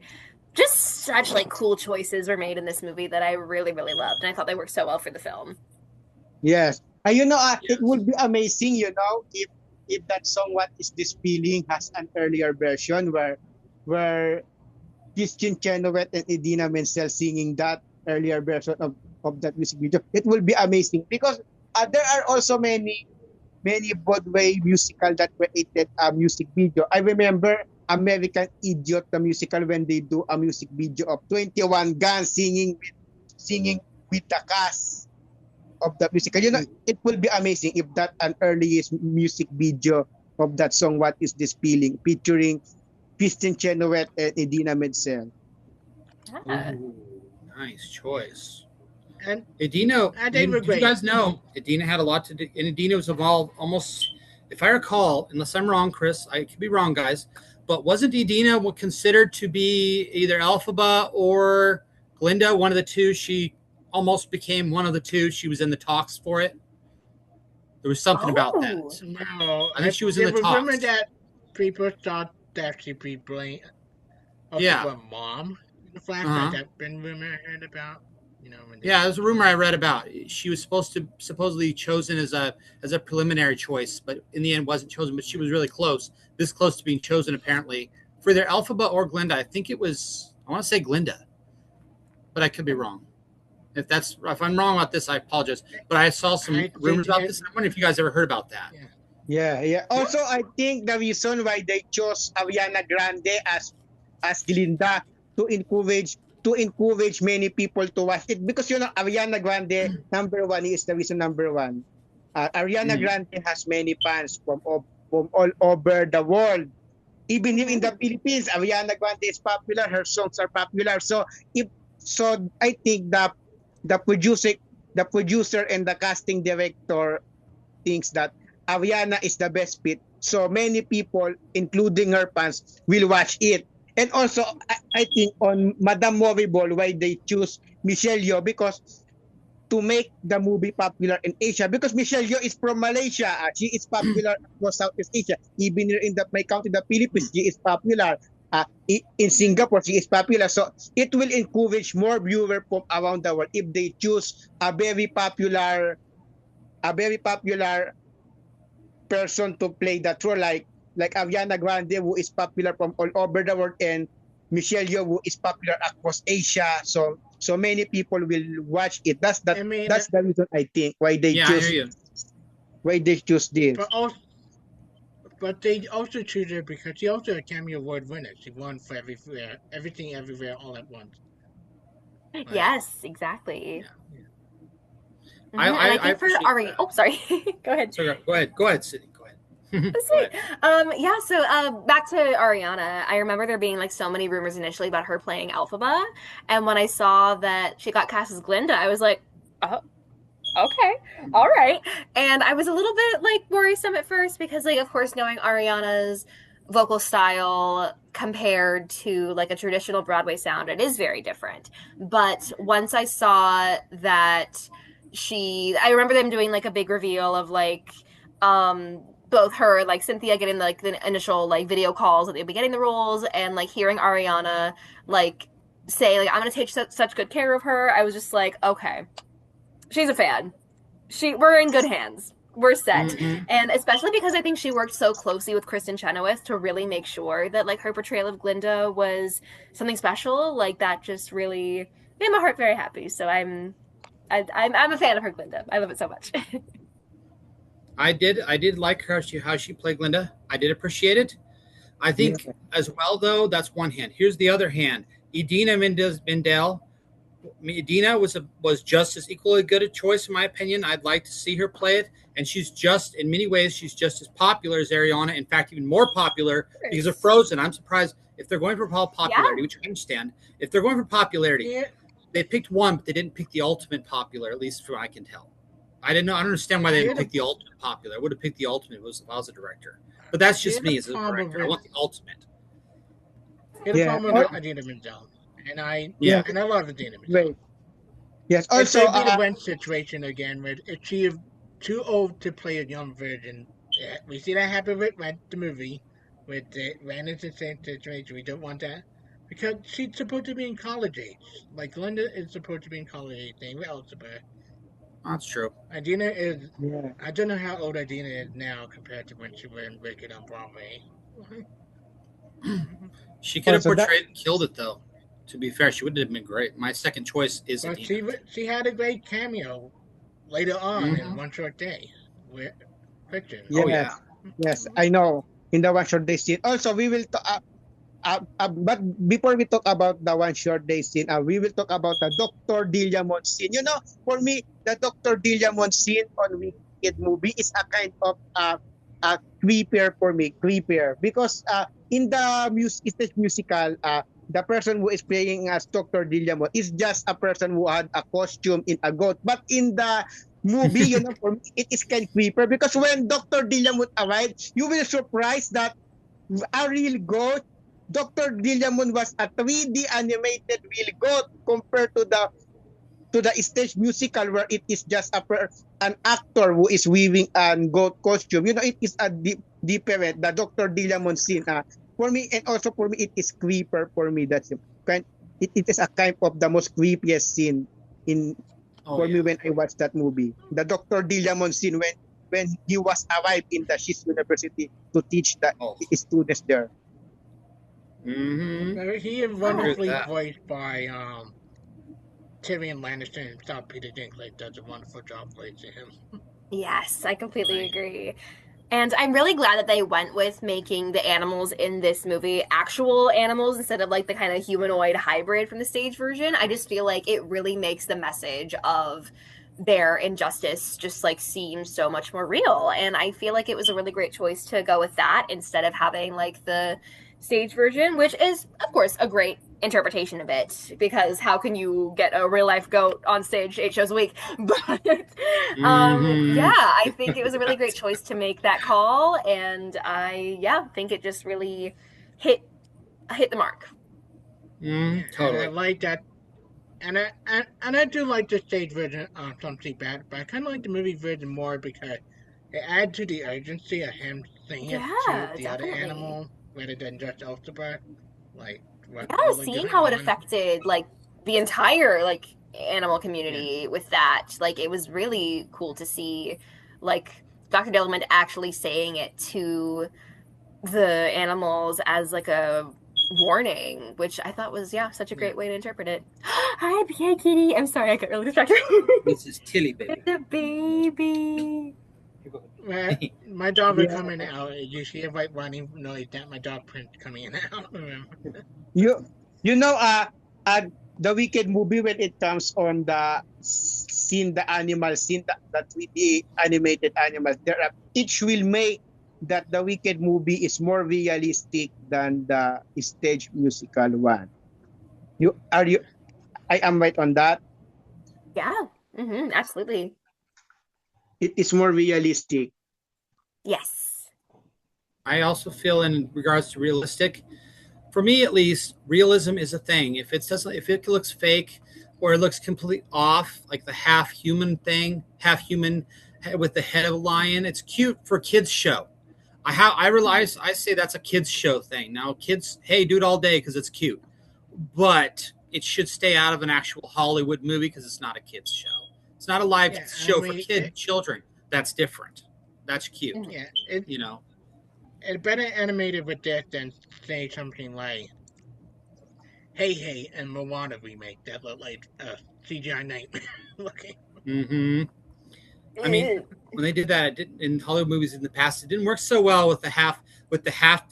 just such like cool choices were made in this movie that I really really loved, and I thought they worked so well for the film. yes. And it Yes. would be amazing, if that song "What Is This Feeling" has an earlier version where Christian Chenoweth and Idina Menzel singing that earlier version of that music video. It will be amazing because there are also many Broadway musical that created a music video. I remember American Idiot the musical when they do a music video of 21 Guns singing with the cast of the musical. It will be amazing if that an earliest music video of that song "What Is This Feeling" featuring Christian Chenoweth and Idina Menzel. Yeah. Ooh, nice choice. And Adina, they were did you great. guys know Adina had a lot to do? And Adina was involved almost, if I recall, unless I'm wrong, Chris, I could be wrong, guys, but wasn't Adina considered to be either Alphaba or Glinda, one of the two? She almost became one of the two. She was in the talks for it. There was something about Oh. that. No, I think she was in there the was rumor talks. that people thought that she'd be blamed also Yeah. for mom in the Uh flashback. huh. That been rumor I heard about. When they Yeah, there's a rumor I read about. She was supposedly chosen as a preliminary choice, but in the end wasn't chosen. But she was really close, this close to being chosen apparently for either Elphaba or Glinda. I think it was. I want to say Glinda, but I could be wrong. If I'm wrong about this, I apologize. But I saw some I rumors think about this. I wonder if you guys ever heard about that. yeah. Yeah, yeah. Also, I think the reason why they chose Ariana Grande as Glinda to encourage many people to watch it, because Ariana Grande number one is the reason number one. Ariana Mm. Grande has many fans from all over the world. Even here in the Philippines, Ariana Grande is popular. Her songs are popular. If I think the producer the producer and the casting director thinks that Ariana is the best fit. So many people, including her fans, will watch it. And also, I think on Madame Morrible, why they choose Michelle Yeoh, because to make the movie popular in Asia, because Michelle Yeoh is from Malaysia. She is popular across Southeast Asia. Even in my country, the Philippines, she is popular. In Singapore, she is popular. So it will encourage more viewers from around the world if they choose a very popular person to play that role, like Ariana Grande, who is popular from all over the world, and Michelle Yeoh, who is popular across Asia. So many people will watch it. I mean, That's the reason, I think, Yeah, I hear you. why they choose this. but also, but they also choose her because she also a Academy Award winner. She won for everything, everywhere, all at once. Like, Yes, exactly. Yeah. And I I think for appreciate Ari, that. oh sorry, go ahead. So go ahead, Sydney. Go ahead. Go Sweet. ahead. Yeah, so back to Ariana. I remember there being like so many rumors initially about her playing Alphaba, and when I saw that she got cast as Glinda, I was like, oh, okay, all right. And I was a little bit like worrisome at first because, like, of course, knowing Ariana's vocal style compared to like a traditional Broadway sound, it is very different. But once I saw that I remember them doing like a big reveal of like both her, like Cynthia getting like the initial like video calls that they'd be getting the roles, and like hearing Ariana like say like I'm gonna take such good care of her. I was just like, okay, she's a fan. We're in good hands. We're set. Mm-hmm. And especially because I think she worked so closely with Kristen Chenoweth to really make sure that like her portrayal of Glinda was something special. Like that just really made my heart very happy. So I'm a fan of her Glinda. I love it so much. I did like her how she played Glinda. I did appreciate it. I Yeah. think as well though, that's one hand. Here's the other hand. Idina Menzel. Idina was just as equally good a choice in my opinion. I'd like to see her play it, and she's just in many ways she's just as popular as Ariana. In fact, even more popular because of Frozen. I'm surprised if they're going for popularity, which I understand. If they're going for popularity, Yeah. they picked one, but they didn't pick the ultimate popular. At least from what I can tell. I don't understand why they didn't pick the ultimate popular. I would have picked the ultimate if I was a director. But that's just me as a director. I want the ultimate. Here's the Yeah. problem with Idina Menzel, and I love Idina Menzel. Wait. Yes. It's Also, a Vita Went situation again, where she's too old to play a young virgin. Yeah, we see that happen with the movie, with it ran into the same situation. We don't want that because she's supposed to be in college age. Like Linda is supposed to be in college age. Same with Elizabeth. That's true. Idina is. yeah. I don't know how old Idina is now compared to when she was in Wicked on Broadway. She could have Also, that- portrayed and killed it though. To be fair, she would have been great. My second choice is But Idina. she had a great cameo later on Mhm. in One Short Day with Christian. Yes. Oh yeah. Yes, I know. In the one short day scene. Also, we will talk. But before we talk about the one short day scene, we will talk about the Dr. Dillamon scene. You know, for me, the Dr. Dillamon scene on Wicked movie is a kind of a creeper for me, creeper, because in the stage musical, the person who is playing as Dr. Dillamon is just a person who had a costume in a goat. But in the movie, you know, for me, it is kind of creeper because when Dr. Dillamon arrived, you will surprise that a real goat. Dr. Dillamon was a 3D animated real goat compared to the stage musical where it is just an actor who is wearing a goat costume. You know, it is a different. The Dr. Dillamon scene. For me, and also for me, it is creeper for me. That's it is a kind of the most creepiest scene in for me when I watched that movie. The Dr. Dillamon scene when he was arrived in the Shis University to teach the students there. Mm-hmm. He is wonderfully voiced by Tyrion Lannister himself. Peter Dinklage does a wonderful job voicing him. Yes, I completely agree. And I'm really glad that they went with making the animals in this movie actual animals instead of like the kind of humanoid hybrid from the stage version. I just feel like it really makes the message of their injustice just like seem so much more real. And I feel like it was a really great choice to go with that instead of having like the stage version, which is of course a great interpretation of it, because how can you get a real life goat on stage 8 shows a week? But yeah, I think it was a really great choice to make that call, and I think it just really hit the mark. Totally. I like that, and I do like the stage version of Something Bad, but I kind of like the movie version more because it adds to the urgency of him saying it to the other animal rather than just Elzebub. Like, seeing how it affected like the entire like animal community with that, like it was really cool to see like Dr. Dillamon actually saying it to the animals as like a warning, which I thought was such a great way to interpret it. Hi, kitty. I'm sorry, I got really distracted. This is Tilly, baby. The baby. My dog was coming out. You see a white running noise that my dog print coming out. You know the Wicked movie when it comes on the scene, the animal scene, that 3D animated animals, each will make that the Wicked movie is more realistic than the stage musical one. I am right on that? Yeah, absolutely. It is more realistic. Yes. I also feel in regards to realistic, for me at least, realism is a thing. If it looks fake or it looks completely off, like the half human with the head of a lion, it's cute for a kids show. I realize I say that's a kids show thing. Now kids, hey, do it all day because it's cute, but it should stay out of an actual Hollywood movie because it's not a kids show. It's not a live Yeah, I show for mean, children. That's different. That's cute. Mhm. yeah, You know. it's better animated with this than say something like Hey Hey and Moana remake that look like CGI nightmare looking. Mm-hmm. I mean, when they did that in Hollywood movies in the past, it didn't work so well with the half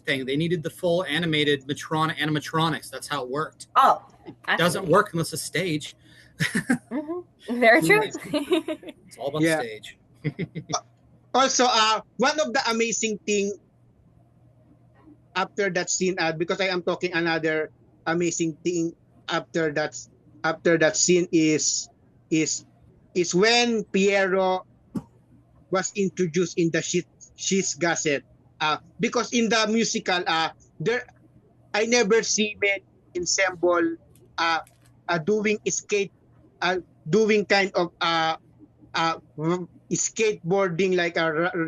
thing. They needed the full animated animatronics. That's how it worked. Oh, It doesn't absolutely. work unless it's stage. Very true. It's all about Yeah. stage. Also, one of the amazing thing after that scene, because I am talking another amazing thing after that scene is when Piero was introduced in the she's Gazette. Because in the musical, there I never see men ensemble uh, doing doing kind of skateboarding like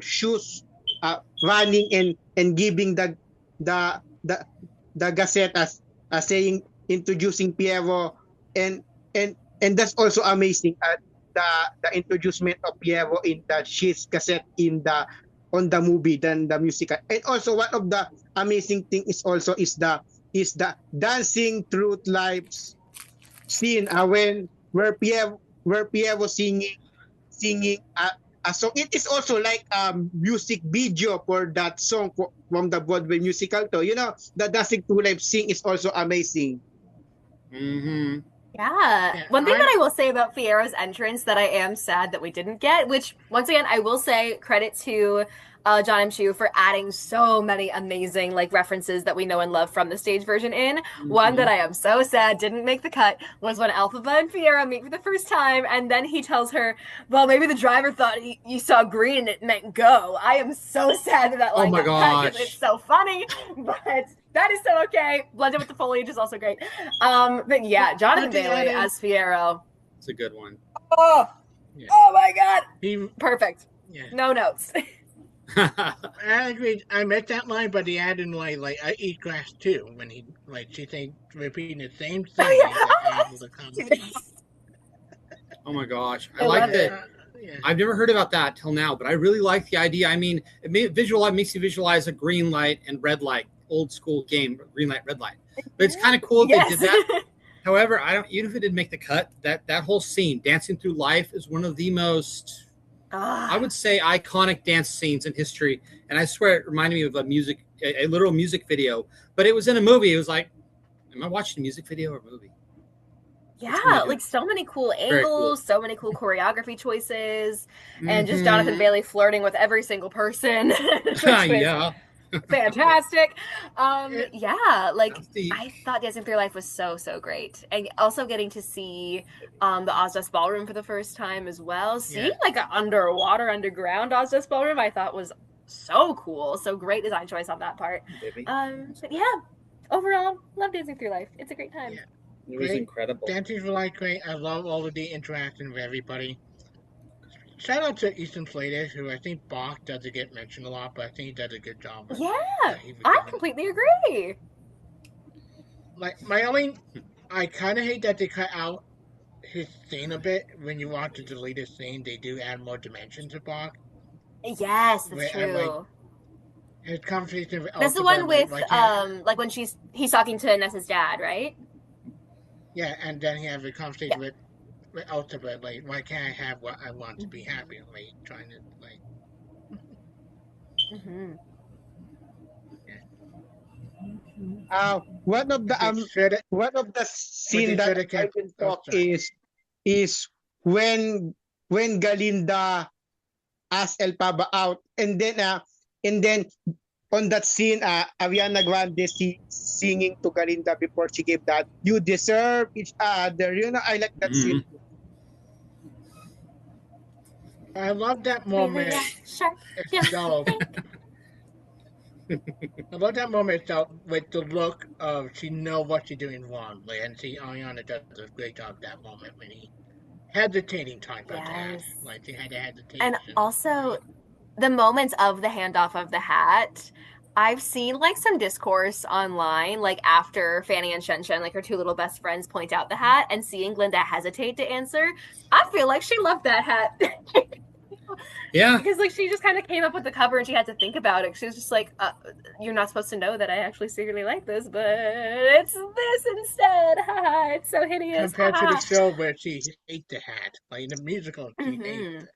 shoes, running and giving the the the Gazette as saying introducing Piero and and that's also amazing the the introducement of Piero in the she's Gazette in the on the movie than the musical. And also one of the amazing thing is the dancing through lives scene when where Pierre was singing a song. It is also like music video for that song from the Broadway musical. So the dancing through life sing is also amazing. Mm-hmm. Yeah. Yeah, One thing that I will say about Fiero's entrance that I am sad that we didn't get, which once again I will say credit to John M. Chu for adding so many amazing like references that we know and love from the stage version in. One that I am so sad didn't make the cut was when Elphaba and Fiero meet for the first time, and then he tells her, "Well, maybe the driver thought you saw green and it meant go." I am so sad that Oh line my got cut because it's gosh. so funny, but that is so okay. Blended with the foliage is also great. But yeah, Jonathan they Bailey added- as Fiero. It's a good one. Oh, Yeah. oh my god, He, perfect. yeah. No notes. I agree. I met that line, but he added like I eat grass too when he like she think repeating the same thing. Oh yeah. He's like, add with a comment. Oh my gosh. I I like love that. it. Yeah. I've never heard about that till now, but I really like the idea. I mean, makes you visualize a green light and red light, old school game, green light, red light. But it's kind of cool that they did that. However, even if it didn't make the cut, that whole scene, dancing through life, is one of the most, I would say, iconic dance scenes in history. And I swear it reminded me of a literal music video. But it was in a movie. It was like, am I watching a music video or a movie? Yeah, like so many cool angles, so many cool choreography choices, and just Jonathan Bailey flirting with every single person. Yeah. Fantastic. Yeah, like I thought Dancing Through Life was so great. And also getting to see the Ozfest Ballroom for the first time as well. Seeing like an underground Ozfest Ballroom I thought was so cool. So great design choice on that part. But yeah, overall, love Dancing Through Life. It's a great time. Yeah. It was incredible. Dancing for Life, great. I love all of the interaction with everybody. Shout out to Easton Slater, who I think Bach doesn't get mentioned a lot, but I think he does a good job. Yeah, I completely agree. Like I kind of hate that they cut out his scene a bit. When you watch the deleted scene, they do add more dimension to Bach. Yes, that's true. His conversation with that's the one with like when he's talking to Nessa's dad, right? Yeah, and then he has a conversation with Elphaba, like, why can't I have what I want to be happy? Like, trying to, like... One of the scene that I can talk is when Galinda asked Elphaba out, and then on that scene, Ariana Grande singing to Galinda before she gave that, "You deserve each other." I like that scene. I love that moment. I love that moment with the look of she know what she's doing wrong, and see Ariana does a great job that moment when he hesitating time, but like she had to hesitate. And also, the moments of the handoff of the hat, I've seen like some discourse online, like after Fanny and Shen Shen, like her two little best friends, point out the hat, and seeing Glinda hesitate to answer. I feel like she loved that hat. Yeah. Because like she just kind of came up with the cover and she had to think about it. She was just like, "You're not supposed to know that I actually secretly like this, but it's this instead. Haha, it's so hideous." Compared to the Haha. show where she ate the hat, like in the musical, she ate. Mhm.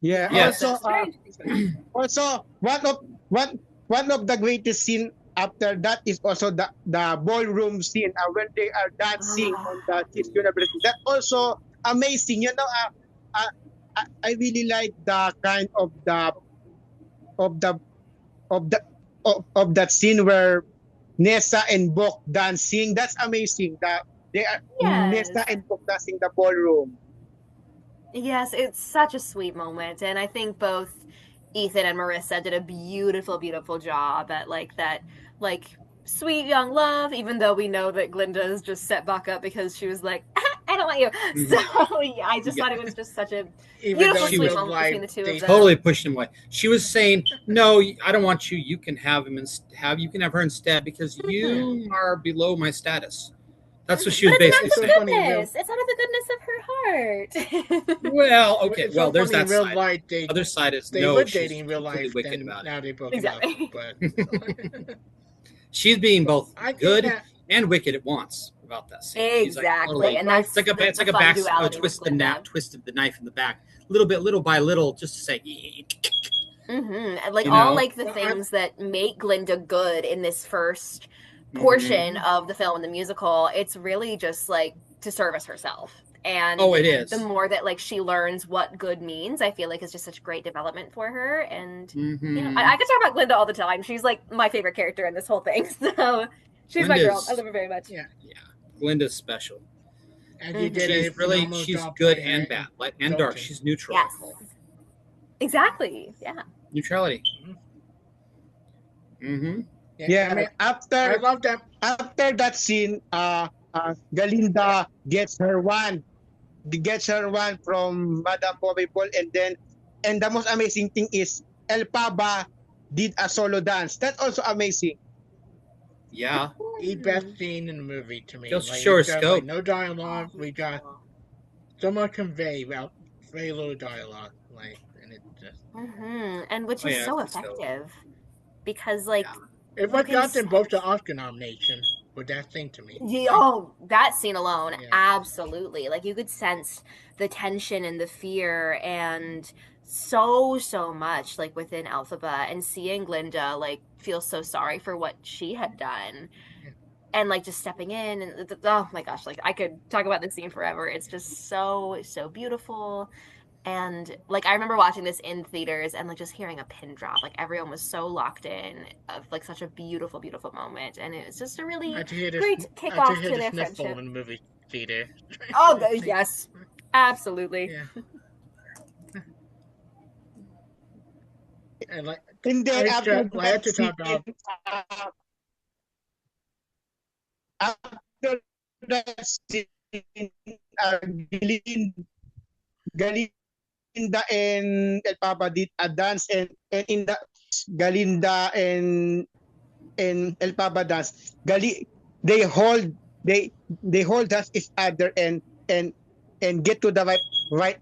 Yeah. Yes, Yes. Also, that's very interesting. also one of the greatest scene after that is also the ballroom scene when they are dancing on the Kids University. That also amazing. Uh, I really like the kind of the of that scene where Nessa and Bok dancing. That's amazing. That they are Nessa Yes. and Bok dancing the ballroom. Yes, it's such a sweet moment, and I think both Ethan and Marissa did a beautiful, beautiful job at like that, like sweet young love. Even though we know that Glinda is just set back up because she was like, "I don't want you." So yeah, I just Yeah. thought it was just such a Even though beautiful, She in sweet was real moment life, between the two they of them. totally pushed him away. She was saying, "No, I don't want you. You can have him and you can have her instead because you are below my status." That's what she But was it's an basically act it's of so saying. funny in real. goodness. It's out of the goodness of her heart. Well, okay. It's Well, so there's funny in that real side. life. Other side is They no, were dating she's in real completely life, wicked then about it. now they broken up. Exactly. But She's being both I think good that and wicked at once about that scene. She's like Exactly, totally. and like It's that's like the, it's the like a fun back duality with Glinda. twisted the knife in the back, little by little, just to say, And like you all know. like the things that make Glinda good in this first portion Mm-hmm. of the film and the musical, it's really just like to service herself. Oh, And it the is. more that like she learns what good means, I feel like it's just such great development for her. And Mm-hmm. I could talk about Glinda all the time. She's like my favorite character in this whole thing. So she's my girl. I Glinda's love her very much. yeah, yeah, Glinda's special. and you did a phenomenal She's job good playing her and in bad, light and dark. Dalton. She's neutral. Yes, exactly. Yeah. Neutrality. Mhm. Mm-hmm. Yeah, I Yeah. mean, I love that. After that scene, Galinda gets her one from Madame Bobby Paul, and the most amazing thing is El Paba did a solo dance. That's also amazing. Yeah. The best scene in the movie to me. Goes to Like show her it's got like scope. no dialogue. We got so much convey without very little dialogue. Like, and it just And which Oh is yeah, so it's the scope. effective because like Yeah. it you what can got them both the sense. Oscar nomination with that thing to me. Yeah, oh, that scene alone, Yeah, absolutely. Like you could sense the tension and the fear and so much like within Alphaba and seeing Glinda like feel so sorry for what she had done yeah. and like just stepping in and oh my gosh, like I could talk about this scene forever. It's just so beautiful. And like I remember watching this in theaters and like just hearing a pin drop. Like everyone was so locked in of like such a beautiful, beautiful moment. And it was just a really great I had to kickoff hear to the their sniffle friendship. in the movie theater. Oh yes. Absolutely. Yeah, and like And then I had to talk about. uh, after that scene, uh, Galin, Galinda and El Papa did a dance, and in the Galinda and El Papa dance, they hold they hold us each other and get to the right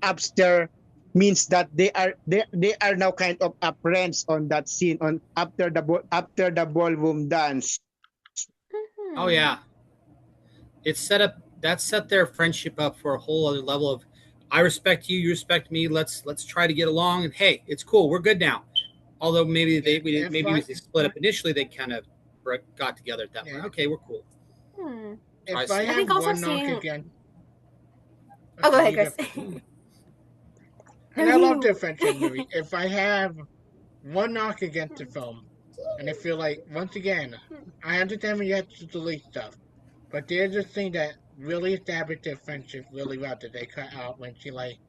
upstairs means that they are now kind of friends on that scene on after the ballroom dance. Oh Mm-hmm. yeah. It's set up. That set their friendship up for a whole other level of, I respect you, you respect me. Let's try to get along. And hey, it's cool. We're good now. Although maybe Yeah, maybe as they split up initially, they kind of got together at that point. yeah, Okay, we're cool. Hmm. So I if I see. I have think also one knock seeing. again, Oh, go okay, ahead, you go Chris. first. No, And I love the you. friendship movie. If I have one knock against the film, and I feel like once again, I understand when you have to delete stuff, but there's this thing that really established their friendship really well that they cut out when she like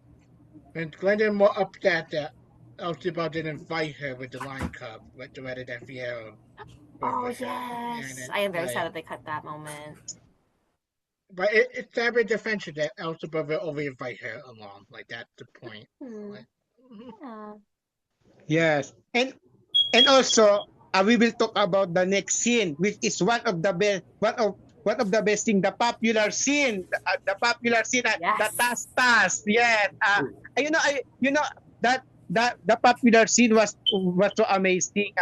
when Glenda more upset that Elphaba didn't invite her with the Lion Cub with the Red Death Fiero Oh with her, and yes, it I am very sad like. that they cut that moment. But it established the friendship that Elphaba will only invite her along. Like that's the point. Hmm. Like, mhm. Yeah. Yes. And also, we will talk about the next scene, which is one of the best thing, the popular scene, the popular scene, the Yes. tas. Yes. You know that the popular scene was so amazing.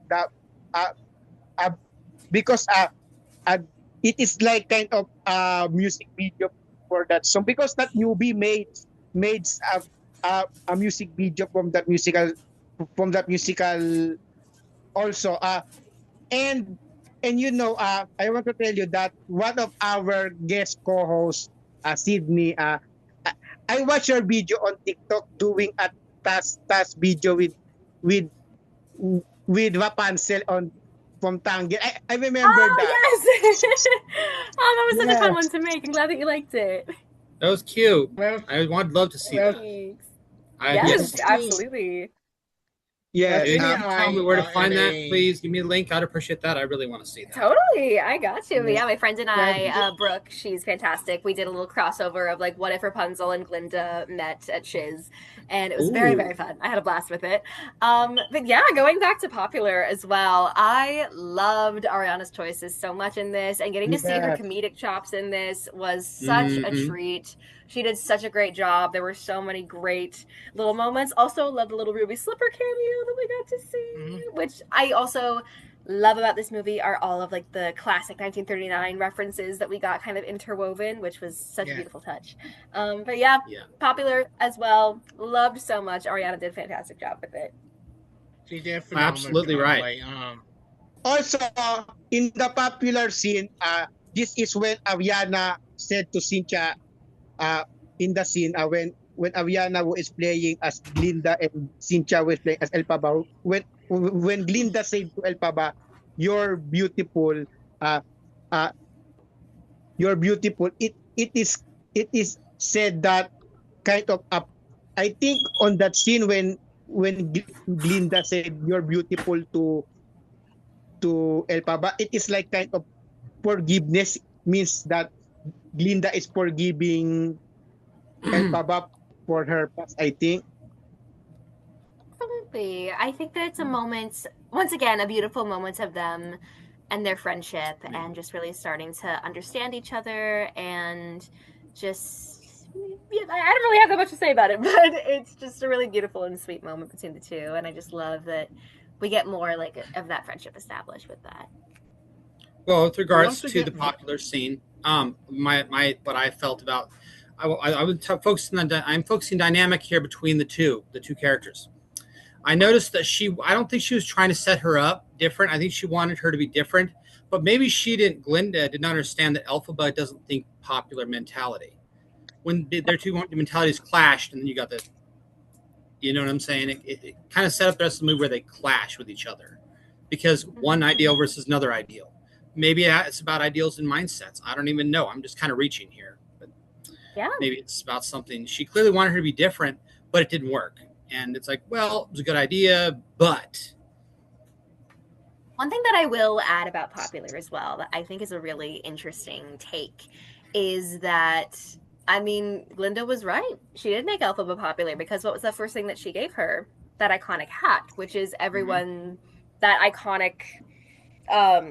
The uh, uh because uh, it is like kind of music video for that song, because that newbie made a music video from that musical also. And I want to tell you that one of our guest co-hosts, Sydney, I I watched your video on TikTok doing a task video with with Rapunzel on from Tangier. I remember Oh that. yes. Oh, that was such a fun one Yes, to make. I'm glad that you liked it. That was cute. Well, I would love to see well, that. Thanks. I do. Yes, yes, Sydney, absolutely. well, yes. If Sydney you and can tell me I where to are in find that, a please give me a link. I'd appreciate that. I really want to see that. Totally, I got you. But Yeah. yeah, my friend and well, I, Brooke, she's fantastic. We did a little crossover of like what if Rapunzel and Glinda met at Shiz, and it was very, Ooh. very fun. I had a blast with it. But yeah, going back to popular as well, I loved Ariana's choices so much in this, and getting to see her Yes. comedic chops in this was such a Mm-hmm. treat. She did such a great job. There were so many great little moments. Also, loved the little Ruby Slipper cameo that we got to see, mhm. which I also love about this movie are all of like the classic 1939 references that we got kind of interwoven, which was such a Yeah. beautiful touch. But yeah, Yeah. popular as well. Loved so much. Ariana did a fantastic job with it. She did a phenomenal Absolutely job. right. Like, Also, in the popular scene, this is when Ariana said to Cynthia, uh, in the scene, when Ariana was playing as Glinda and Cynthia was playing as Elphaba, when Glinda said to Elphaba, "You're beautiful," uh, uh, "You're beautiful." It is said that kind of up. I think on that scene when Glinda said, "You're beautiful" to Elphaba, it is like kind of forgiveness, means that Glinda is forgiving Elphaba for her past, I think. Absolutely. I think that it's a moment, once again, a beautiful moment of them and their friendship and just really starting to understand each other and just. Yeah, I don't really have that much to say about it, but it's just a really beautiful and sweet moment between the two, and I just love that we get more like of that friendship established with that. Well, with regards once to again, the popular scene, my what I felt about, I would focus on I'm focusing dynamic here between the two characters. I noticed that I don't think she was trying to set her up different. I think she wanted her to be different, but maybe Glinda did not understand that Elphaba doesn't think popular mentality. When their two mentalities clashed, and then you got you know what I'm saying? It kind of set up the rest of the movie where they clash with each other because one ideal versus another ideal. Maybe it's about ideals and mindsets. I don't even know. I'm just kind of reaching here, but Yeah. maybe it's about something. She clearly wanted her to be different, but it didn't work. And it's like, well, it was a good idea, but one thing that I will add about popular as well that I think is a really interesting take is that I mean, Glinda was right. She did make Elphaba popular because what was the first thing that she gave her? That iconic hat, which is everyone that iconic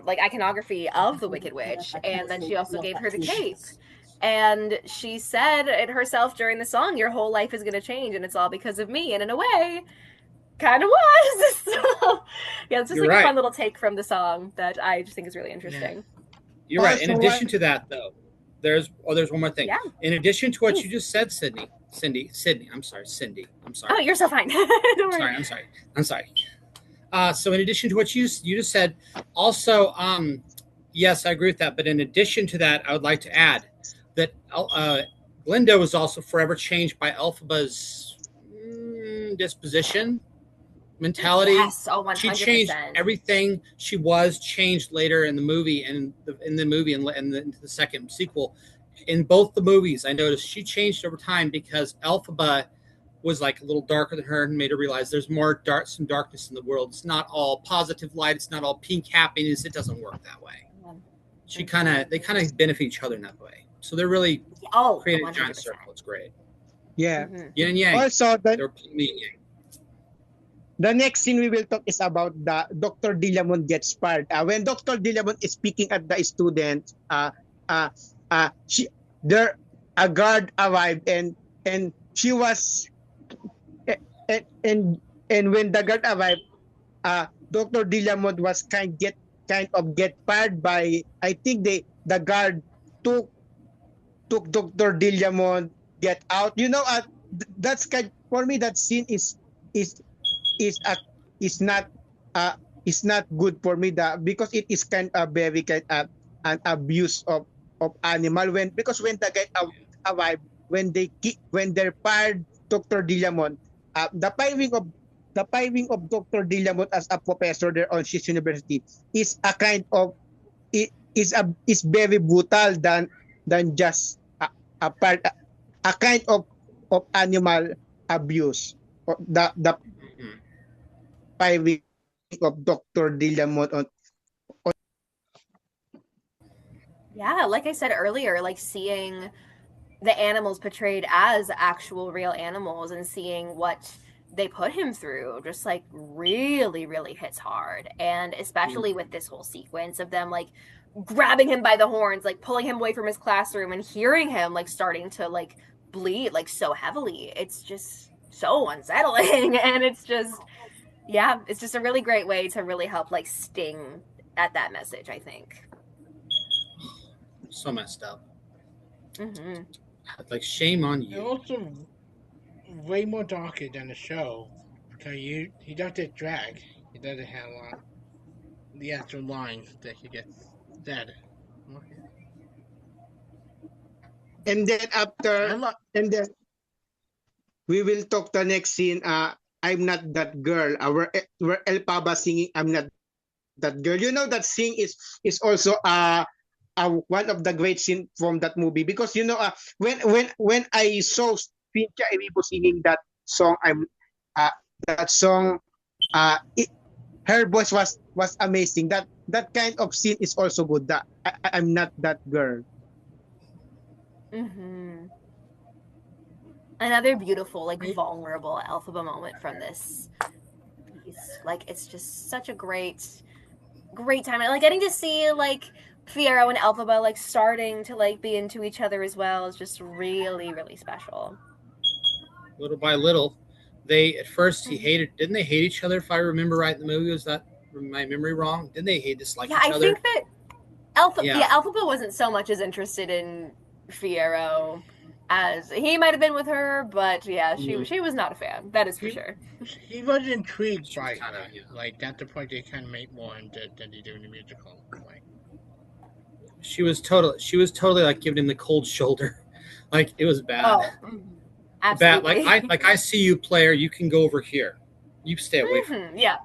like iconography of the Wicked Witch, and then she also gave her the cape. And she said it herself during the song, "Your whole life is going to change, and it's all because of me." And in a way, kind of was. So, yeah, it's just you're like a right. fun little take from the song that I just think is really interesting. You're right. In Also, addition to that, though, there's one more thing. Yeah. In addition to what Please. you just said, Cindy. I'm sorry. Oh, you're so fine. Don't worry. I'm sorry. So in addition to what you just said, also, yes, I agree with that. But in addition to that, I would like to add that Glinda was also forever changed by Elphaba's disposition, mentality. Yes, oh, 100%. She changed everything. She was changed later in the movie and in the second sequel. In both the movies, I noticed she changed over time because Elphaba was like a little darker than her and made her realize there's some darkness in the world. It's not all positive light. It's not all pink happiness. It doesn't work that way. They kind of benefit each other in that way. So they're really creating a giant circle. It's great. yeah. Yin and yang. Also, They're yin and yang. the next scene we will talk is about the Dr. Dilamon gets fired. When Dr. Dilamon is speaking at the student, uh, she there a guard arrived and she was and and when the guard arrived, Dr. Dilamon was kind of get fired by I think the guard took Dr. Dilamon get out. That's kind for me that scene is is a is not uh is not good for me that because it is kind of very kind of an abuse of animal when the guy arrive when they're fired Dr. Dilamon the firing of Dr. Dilamon as a professor there on his university is a kind of it is very brutal than just a part a kind of animal abuse. The Mhm. firing of Dr. Dilamon on Yeah, like I said earlier, like seeing the animals portrayed as actual real animals and seeing what they put him through just like really really hits hard, and especially with this whole sequence of them like grabbing him by the horns, like pulling him away from his classroom and hearing him like starting to like bleed like so heavily. It's just so unsettling and it's just, yeah, it's just a really great way to really help like sting at that message, I think. So messed up. Mm-hmm. Like shame on And you. also way more darker than the show because he doesn't drag. He doesn't have a lot the actual lines that he gets said. Okay. and then I after love. and then we will talk the next scene. I'm not that girl. Where El Paba singing I'm not that girl. That scene is also one of the great scene from that movie because when I saw Cynthia Erivo singing that song that song it, her voice was amazing. That kind of scene is also good. That I'm not that girl. Mm-hmm. Another beautiful, like vulnerable Elphaba moment from this piece. Like it's just such a great time. Like getting to see like Fiero and Elphaba like starting to like be into each other as well is just really, really special. Little by little, they at first he hated. Didn't they hate each other? If I remember right in the movie, was that my memory wrong? Didn't they hate dislike Yeah, each I other? think that Yeah. Elphaba wasn't so much as interested in Fiero as he might have been with her, but yeah, she was not a fan. That is for He, sure. he was intrigued She was by kind her. of, Like that's the point they kind of make more than they do in the musical. Like she was totally like giving him the cold shoulder. Like it was bad. Oh, Bad. Like absolutely. I see you, player. You can go over here. You stay away from me. Yeah,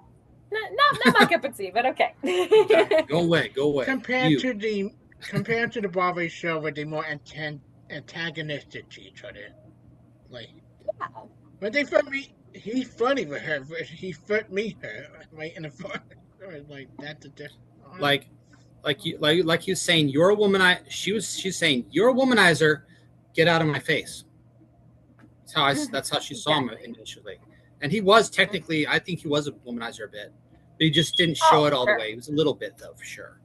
not my cup of tea, but okay. Okay, go away. Go away. compared You. to the compared to the Broadway show where they're more antagonistic to each other. Like but they flirt me. He's funny with her, but he flirt me her right in the front. Like that's a different. Like like he was saying, you're a womanizer. She's saying, you're a womanizer. Get out of my face. That's how she saw him Exactly. initially. And he was technically, I think he was a womanizer a bit, but he just didn't Oh, show it all sure. the way. He was a little bit though, for sure.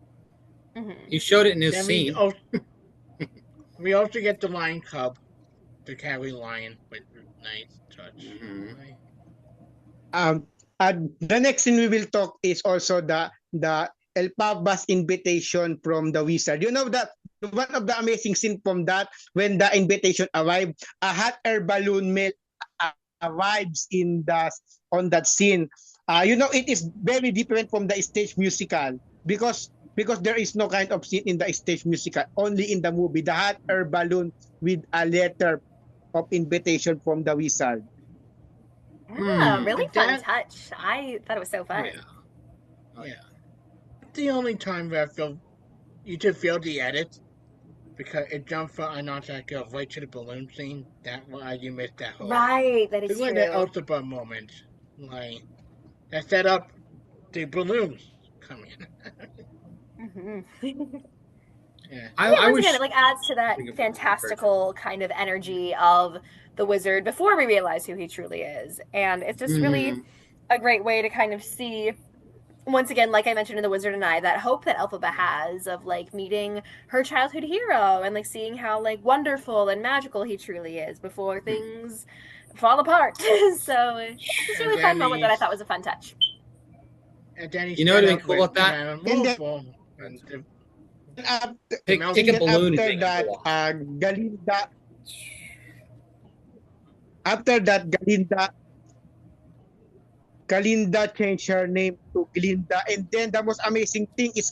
Mm-hmm. He showed it in his Then scene. we also get the lion cub, the carry lion with nice touch. Mhm. Right? The next thing we will talk is also the El Paba's invitation from the wizard. That one of the amazing scene from that when the invitation arrived, a hot air balloon arrives in the on that scene. It is very different from the stage musical because there is no kind of scene in the stage musical, only in the movie. The hot air balloon with a letter of invitation from the wizard. Yeah, really fun That touch. I thought it was so Oh fun. yeah. Oh yeah. the only time where I feel you could feel the edit because it jumped from I not that girl right to the balloon scene. That why you missed that whole. Right, that is It's like that true. Elphaba moment, like that set up the balloons coming. Mm-hmm. Yeah. I Once again, it wish. like adds to that Bring a version. fantastical kind of energy of the wizard before we realize who he truly is, and it's just really Mhm. a great way to kind of see, once again, like I mentioned in The Wizard and I, that hope that Elphaba has of like meeting her childhood hero and like seeing how like wonderful and magical he truly is before things fall apart. So it's just a And really fun then moment that I he's thought was a fun touch. and then he You know what'd set have been out cool with about that? Madame And then Woeful and after, the Take mountain. a and then balloon and after make it that, go off. Galinda changed her name to Glinda, and then the most amazing thing is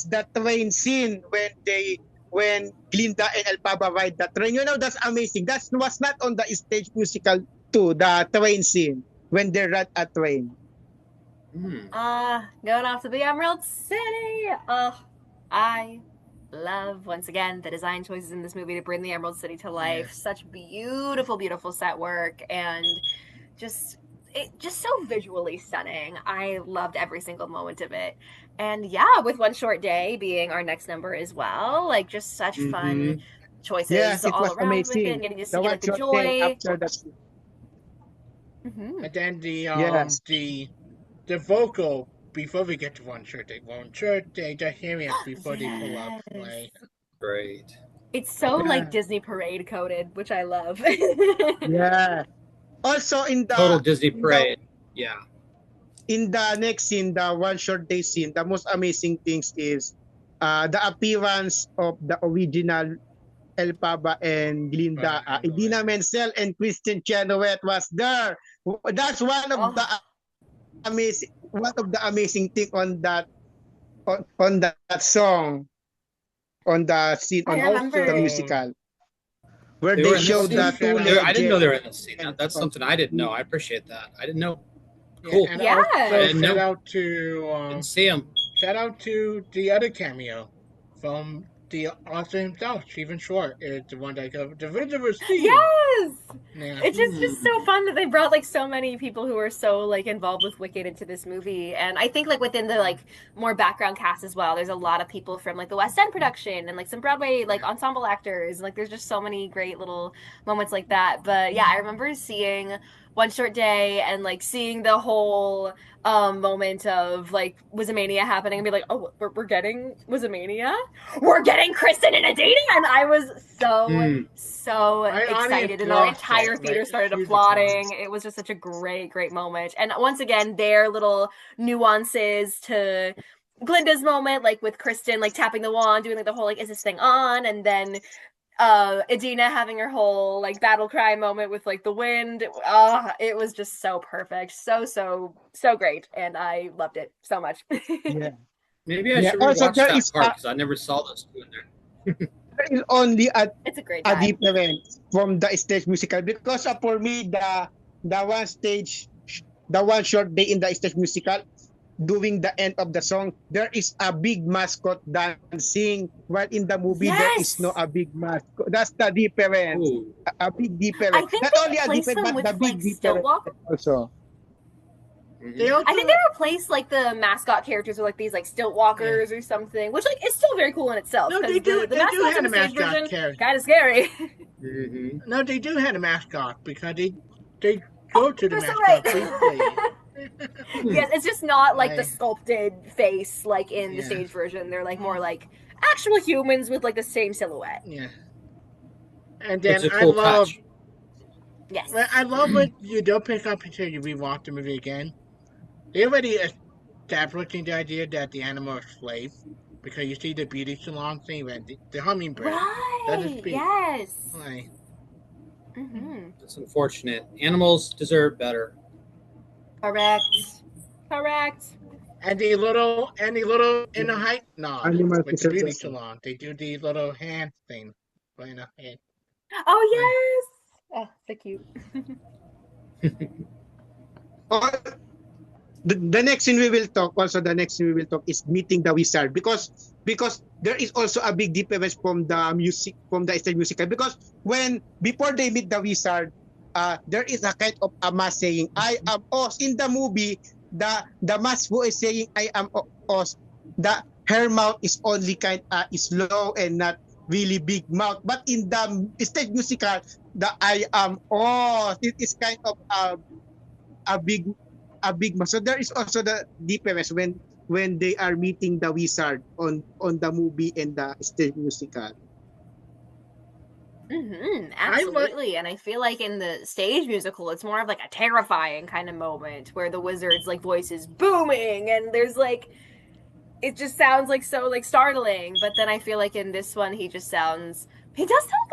that train scene when Glinda and Elphaba ride the train. You know, that's amazing. That was not on the stage musical too. The train scene when they ride a train. Going off to the Emerald City. Oh, I love once again the design choices in this movie to bring the Emerald City to life. Yeah. Such beautiful, beautiful set work and just just so visually stunning. I loved every single moment of it. And yeah, with One Short Day being our next number as well, like just such fun Mm-hmm. choices Yes, it all was around with it and amazing. getting to The see one like the short day joy. after that. Mm-hmm. And then Yes. the vocal before we get to One Short Day, just hearing it before they pull up. Yes. Like Great. It's so like Yeah. Disney parade coded, which I love. Yeah. Also Total Disney in the parade. Yeah. in the next scene, the one short day scene, the most amazing things is the appearance of the original Elphaba and Glinda. Idina Menzel and Christian Chenoweth was there. That's Oh, one of the amazing thing on that song, on the scene I and on the remember. also musical where They they were in this showed also the scene? two shout out I didn't know they were in legends this scene. That's of something I didn't know. I appreciate that. I didn't know. yeah, Cool. and Yeah. I also didn't know. Didn't see him. shout out to the other cameo from the author himself, Stephen Short, is the one that got the Visitor Steve. Yes. Yeah. It's just so fun that they brought like so many people who are so like involved with Wicked into this movie. And I think like within the like more background cast as well, there's a lot of people from like the West End production and like some Broadway like ensemble actors. Like there's just so many great little moments like that. But yeah, I remember seeing One Short Day and like seeing the whole moment of like Wizamania happening and be like, oh, we're getting Wizamania, we're getting Kristen and Adina, and I was so My audience excited, and our lost entire it, like theater started huge applause. applauding. It was just such a great moment, and once again, their little nuances to Glinda's moment, like with Kristen like tapping the wand, doing like the whole like is this thing on, and then Adina having her whole like battle cry moment with like the wind. It was just so perfect. So great. And I loved it so much. yeah. Maybe I Yeah. should Also, rewatch that part because I never saw those two in there. there is only It's a great a time. difference from the stage musical because for me the one stage the one short day in the stage musical during the end of the song there is a big mascot dancing while in the movie there is Yes. no a big mascot. That's the difference. Ooh. A big I difference, think not they only a replaced difference them but the with big like difference Stillwalker. also. They also I think they replaced like the mascot characters with like these like stilt walkers or something, which like is still very cool in itself. no, Because they do. the They do mascots have in a the stage mascot version character. kind of scary. Mm-hmm. No, they do have a mascot because they go to the You're so mascot right. briefly. Yes, it's just not like the Like, sculpted face like in the yeah, stage version. They're like more like actual humans with like the same silhouette. yeah. And Which then is a cool touch. Yes. I love what you don't pick up until you rewatch the movie again. They already establishing the idea that the animal is slave because you see the beauty salon thing and the hummingbird doesn't Right. speak. Yes. Like, Mm-hmm. It's unfortunate. Animals deserve better. Correct. Correct. and the little in the height nod Animal with the beauty preservation. salon. They do the little hand thing. Right now, hand. Oh yes. Oh, so cute. Oh, the next thing we will talk also the next thing we will talk is meeting the wizard because there is also a big difference from the music from the stage musical because when before they meet the wizard there is a kind of a mass saying I am Oz. In the movie the mass who is saying I am Oz, the her mouth is only kind is low and not really big mouth, but in the stage musical the I am Oz, it is kind of a big a big mask. So there is also the difference when they are meeting the wizard on the movie and the stage musical. Absolutely. And I feel like in the stage musical, it's more of like a terrifying kind of moment where the wizard's like voice is booming and there's like it just sounds like so like startling. But then I feel like in this one he does sound a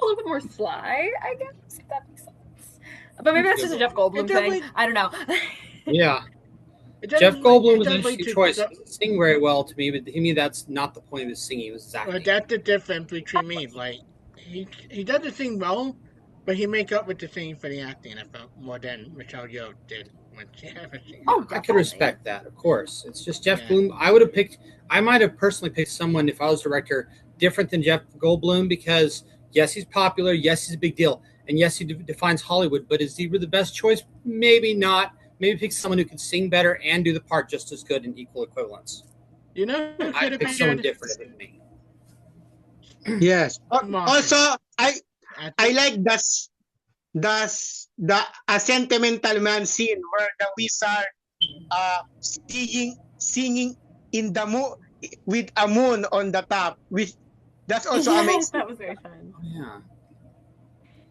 little bit more sly, I guess, if that makes sense. But maybe that's just a Jeff Goldblum thing. I don't know. Yeah. It Jeff doesn't Goldblum it was an does lead interesting to choice. the- He doesn't sing very well to me, but to me, that's not the point of his singing. It was his acting. that's the difference between me. Like he doesn't sing well, but he make up with the singing for the acting. I felt more than Michelle Yeoh did when she had her singing. Oh, I could definitely. respect that, of course. It's just Jeff Yeah. Goldblum. I might have personally picked someone, if I was director, different than Jeff Goldblum because, yes, he's popular. Yes, he's a big deal. And yes, he defines Hollywood. But is he the best choice? Maybe not. Maybe pick someone who can sing better and do the part just as good in equal equivalence. You know who could I'd have pick someone been different than me. Yes. Martin. Also, I I like the a sentimental man scene where the wizard singing in the with a moon on the top, which that's also Yes, amazing. that was very fun. Oh, yeah.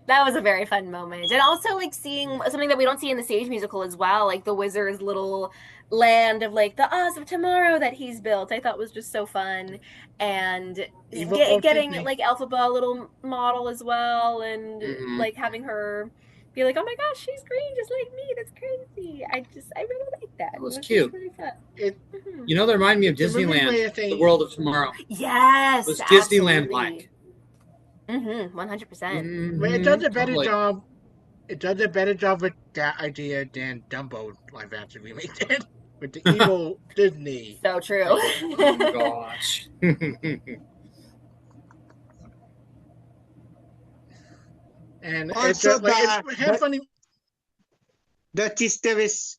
That was a very fun moment. And also like seeing something that we don't see in the stage musical as well, like the wizard's little land of like the Oz of Tomorrow that he's built. I thought was just so fun. And Evil Walt getting Disney. like Elphaba a little model as well and Mhm. like having her be like, oh my gosh, she's green just like me. That's crazy. I really like that. That was It cute. really fun. It You know, they remind me of The movie Disneyland, where they- the world of tomorrow. Yes. It was Disneyland-like. 100%. But it does a better Totally. job. It does a better job with that idea than Dumbo live action remake did with the evil Disney. So true. Oh, gosh. And Also, it had funny. the Chisteres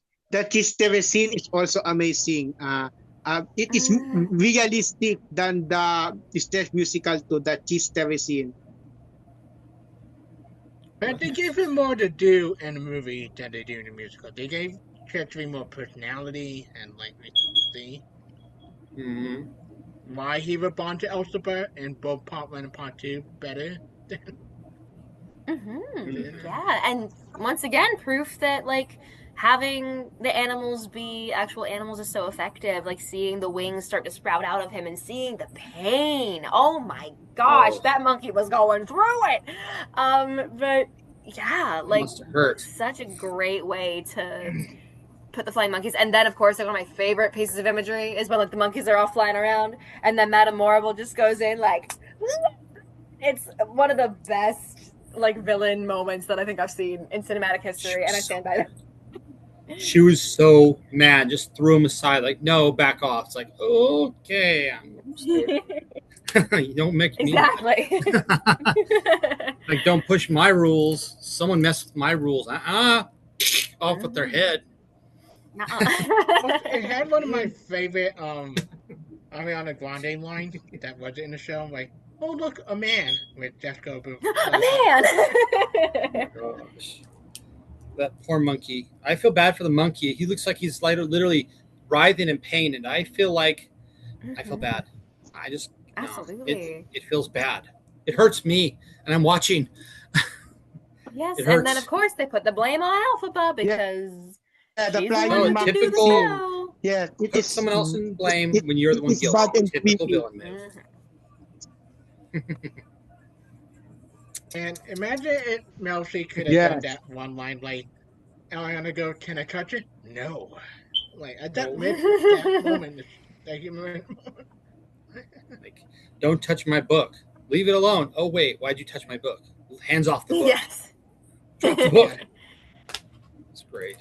scene is also amazing. It is realistic than the stage musical to the Chisteres scene. But they gave him more to do in the movie than they do in the musical. They gave Treachery more personality and like see Mhm. why he would bond to Elphaba in both part 1 and part 2 better. Yeah, and once again, proof that like having the animals be actual animals is so effective. Like seeing the wings start to sprout out of him and seeing the pain. Oh my gosh, Oh. that monkey was going through it. But yeah, It like must have hurt. such a great way to put the flying monkeys. And then, of course, like one of my favorite pieces of imagery is when like the monkeys are all flying around, and then Madame Morrible just goes in like. It's one of the best like villain moments that I think I've seen in cinematic history, and I stand by that. She was so mad, just threw him aside, like, no, back off. It's like, okay, I'm scared. You don't make me Exactly. like, don't push my rules. Someone messed with my rules. Off with their head. It had one of my favorite Ariana Grande lines that wasn't in the show, like, "Oh look, a man," with Jessica Biel. A man. Gosh. That poor monkey. I feel bad for the monkey. He looks like he's literally writhing in pain, and I feel bad. I just Absolutely. it feels bad. It hurts me, and I'm watching. Yes, It and then hurts. of course they put the blame on Elphaba because Yeah, the she's the flying one that can do the typical- show. Yes, it Put is someone else in blame it- when you're the one it's bad guilty. and Typical creepy. villain move. And imagine if Melfi could have Yes. done that one line, like, Ariana go, "Can I touch it?" No. Like at that, No. that moment, like, Like, don't touch my book. Leave it alone. Oh wait, why'd you touch my book? Hands off the book. Yes. Drop the book. It's great.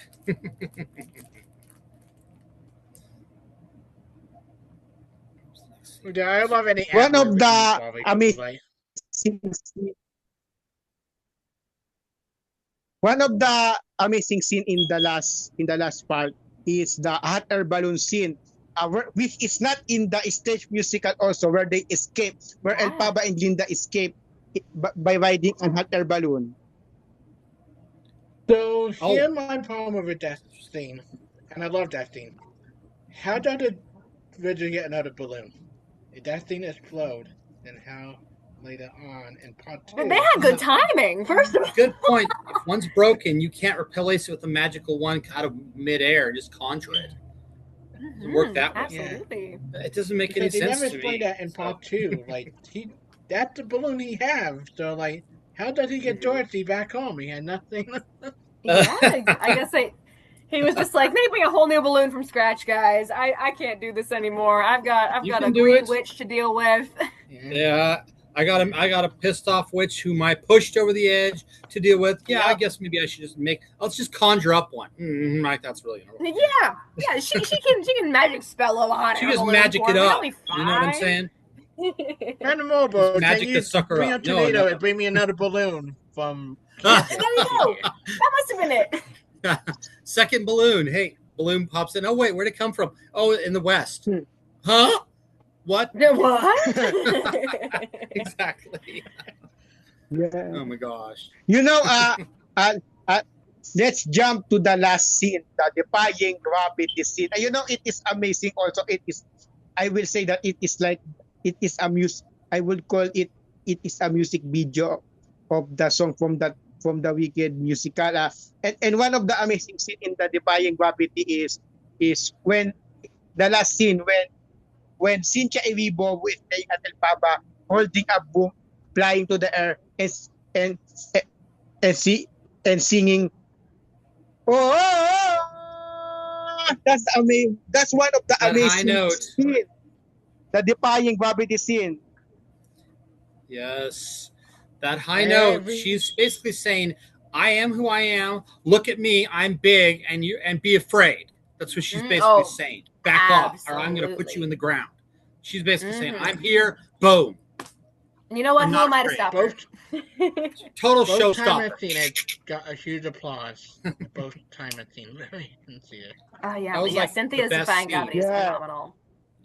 Yeah, I love any One of ad-lib the in Huawei, amazing like, One of the amazing scene in the last part is the hot air balloon scene, which is not in the stage musical also, where they escape, where Yeah. Elphaba and Linda escape by riding a hot air balloon. So Oh. here's my problem with that scene. and I love that scene. How did the Ridger get another balloon? If that thing explode, then how later on in part But two? they had good timing, first of all. Good point. If one's broken, you can't replace it with a magical one out of midair. Just conjure it. Doesn't work that way. Absolutely. It doesn't make any Because they sense never to explained me. that in part two. Like that's the balloon he have. So like, how does he get Mhm. Dorothy back home? He had nothing. Yeah, I guess he was just like, make me a whole new balloon from scratch, guys. I can't do this anymore. I've got You a can do green it. witch to deal with. Yeah, I got a pissed off witch whom I pushed over the edge to deal with. Yeah, I Yep. guess maybe I should just let's just conjure up one. Like that's really Yeah, she can magic spell a hot she air just balloon magic for it me. It'll up. be You know what I'm fine. saying? Random Just Mobile, can magic you the sucker bring up. a tornado No. and bring me another balloon from There Kansas? you go. That must have been it. Second balloon. Hey, balloon pops in. Oh wait, where'd it come from? Oh, in the west. Hmm. Huh? What? What? Exactly. Yeah. Oh my gosh. You know, uh, uh, let's jump to the last scene, the defying gravity scene. You know, it is amazing. Also, it is. I will say that it is like it is a music. I would call it. It is a music video of the song from the Wicked musical. And one of the amazing scene in the defying gravity is when the last scene when Cynthia Erivo with Atel Paba holding a boom flying to the air and and see and singing. Oh, that's amazing. That's one of the That high amazing note. scene, the defying gravity scene. Yes. That high note. She's basically saying, I am who I am. Look at me. I'm big and be afraid. That's what she's basically saying. Back off or I'm going to put you in the ground. She's basically saying, I'm here. Boom. You know what? Who am I to stop her? Total Both time showstopper. I've seen it got a huge applause. Both time I've seen it. Really sincere. Oh yeah, That was like Cynthia's the best defying scene. gravity is phenomenal.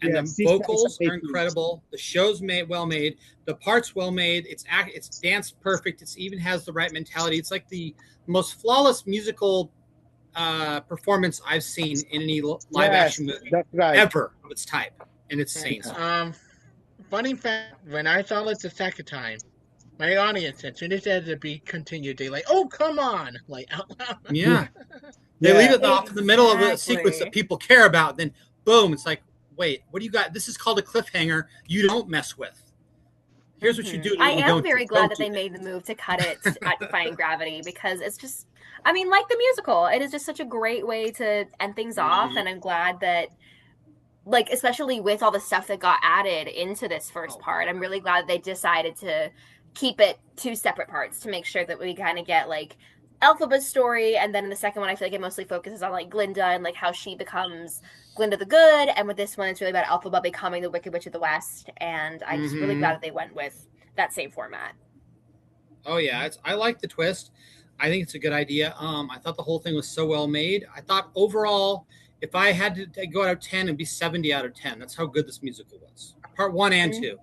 And Yeah, the Cisco is vocals are amazing. incredible. The show's well made. The parts well made. It's dance perfect. It's even has the right mentality. It's like the most flawless musical performance I've seen in any live action movie That's right. ever of its type, and it's insane. Funny fact: when I saw it the second time, my audience, as soon as it had to be continued, they like, "Oh, come on!" Like out loud. Yeah, they leave it off in the middle of a sequence that people care about. Then boom, it's like, wait, what do you got? This is called a cliffhanger. You don't mess with. Here's what you do. I am very glad that they made the move to cut it at Defying Gravity because it's just, I mean, like the musical, it is just such a great way to end things off. And I'm glad that, like, especially with all the stuff that got added into this first part, I'm really glad they decided to keep it two separate parts to make sure that we kind of get, like, Elphaba's story, and then in the second one I feel like it mostly focuses on like Glinda and like how she becomes Glinda the Good, and with this one it's really about Elphaba becoming the Wicked Witch of the West, and I'm just really glad that they went with that same format. Oh yeah, I like the twist. I think it's a good idea. I thought the whole thing was so well made. I thought overall, if I had to go out of 10, it'd be 70 out of 10. That's how good this musical was. Part 1 and 2,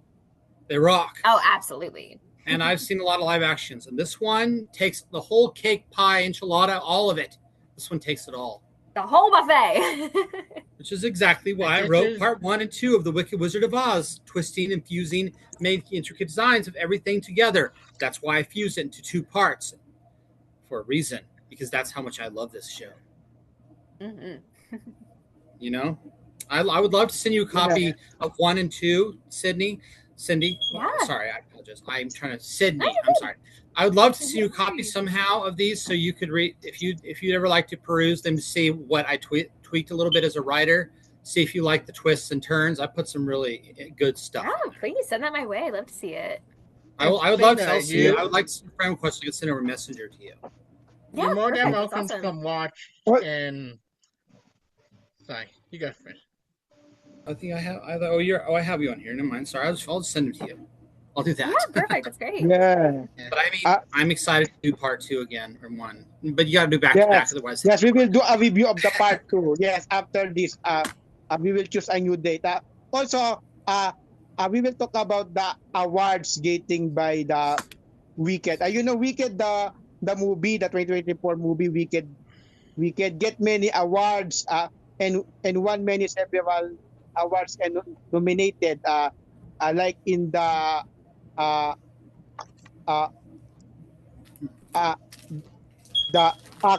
they rock. Oh, absolutely. And I've seen a lot of live actions, and this one takes the whole cake, pie, enchilada, all of it. This one takes it all. The whole buffet. Which is exactly why I wrote part 1 and 2 of The Wicked Wizard of Oz, twisting and fusing, making intricate designs of everything together. That's why I fused it into 2 parts for a reason, because that's how much I love this show. You know, I would love to send you a copy of 1 and 2, Cindy. Sorry, I apologize. I'm trying to Sydney. I'm sorry. I would love to see you a copy somehow of these, so you could read if you'd ever like to peruse them to see what I tweaked a little bit as a writer. See if you like the twists and turns. I put some really good stuff. Oh, please send that my way. I'd love to see it. I would love to see you. I would like to send a friend request. I could send over a messenger to you. Yeah, you're more than welcome to come watch. And sorry, you go first. I think I have. I have you on here. Never mind. Sorry, I'll just send it to you. I'll do that. Yeah, perfect. That's great. Yeah. But I mean, I'm excited to do part 2 again or 1. But you got to do back to back, otherwise. Yes, we will do a review of the part 2. Yes, after this, we will choose a new date. Also, we will talk about the awards gating by the Wicked. You know, Wicked, the movie, the 2024 movie Wicked Wicked get many awards and won many several awards and nominated like in uh, uh, uh, the uh,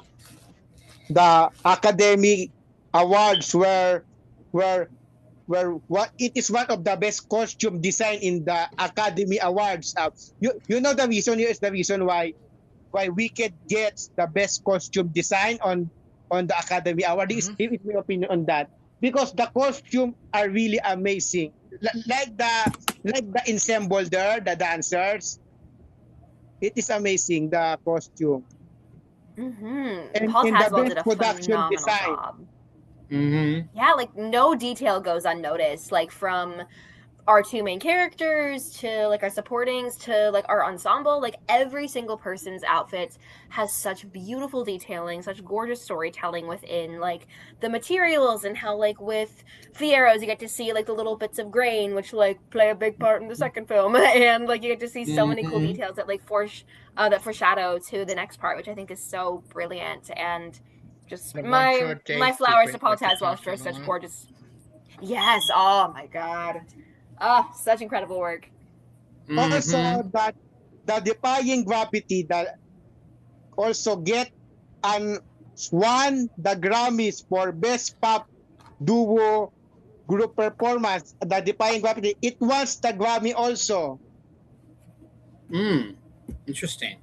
the Academy Awards were what it is one of the best costume design in the Academy Awards. You know the reason here is the reason why Wicked gets the best costume design on the Academy Award. Mm-hmm. Is my opinion on that because the costume are really amazing. Like the ensemble there, the dancers, it is amazing the costume and Paul in the Tazwell did best a production phenomenal design. job. Mm-hmm. Like no detail goes unnoticed, like from our two main characters to like our supportings to like our ensemble. Like every single person's outfit has such beautiful detailing, such gorgeous storytelling within like the materials, and how like with Fiero's you get to see like the little bits of grain which like play a big part in the second film and like you get to see so many cool Mm-hmm. details that like that foreshadow to the next part, which I think is so brilliant. And just The one my short day flowers to secret Paul with the Tazwell for costume such on. gorgeous. Yes. Oh my god. Oh, such incredible work. Also, Mm-hmm. that the Defying Gravity that also get an won the Grammys for Best Pop Duo Group Performance. The Defying Gravity, it wants the Grammy also. Interesting.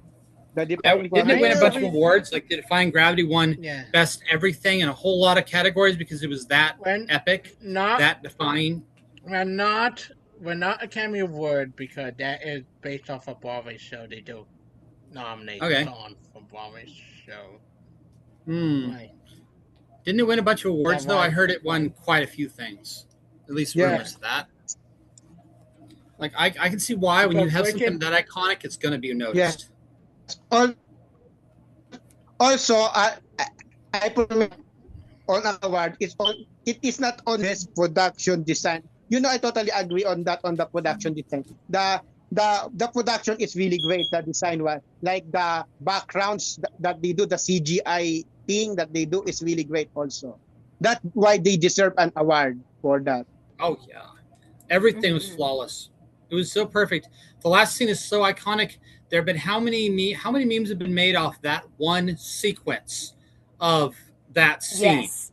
The Defying Didn't it I win a Gravity. know bunch of awards? Like, did Defying Gravity won yeah. best everything in a whole lot of categories because it was that When epic, not that defying? we're not Academy Award because that is based off a Broadway show. They do nominate Okay. song from Broadway show. Hmm. Right. Didn't it win a bunch of awards That though? I why heard it won quite a few things. At least Yeah. rumors of that. Like I can see why when you because have something Wicked that iconic, it's going to be Yes. noticed. Also, I put on award is on it is not on best production design. I totally agree on that on the production design. The production is really great. The design was like the backgrounds that they do, the CGI thing that they do is really great also. That's why they deserve an award for that. Oh yeah, everything was Mm-hmm. flawless. It was so perfect. The last scene is so iconic. There have been how many memes have been made off that one sequence of that scene? Yes.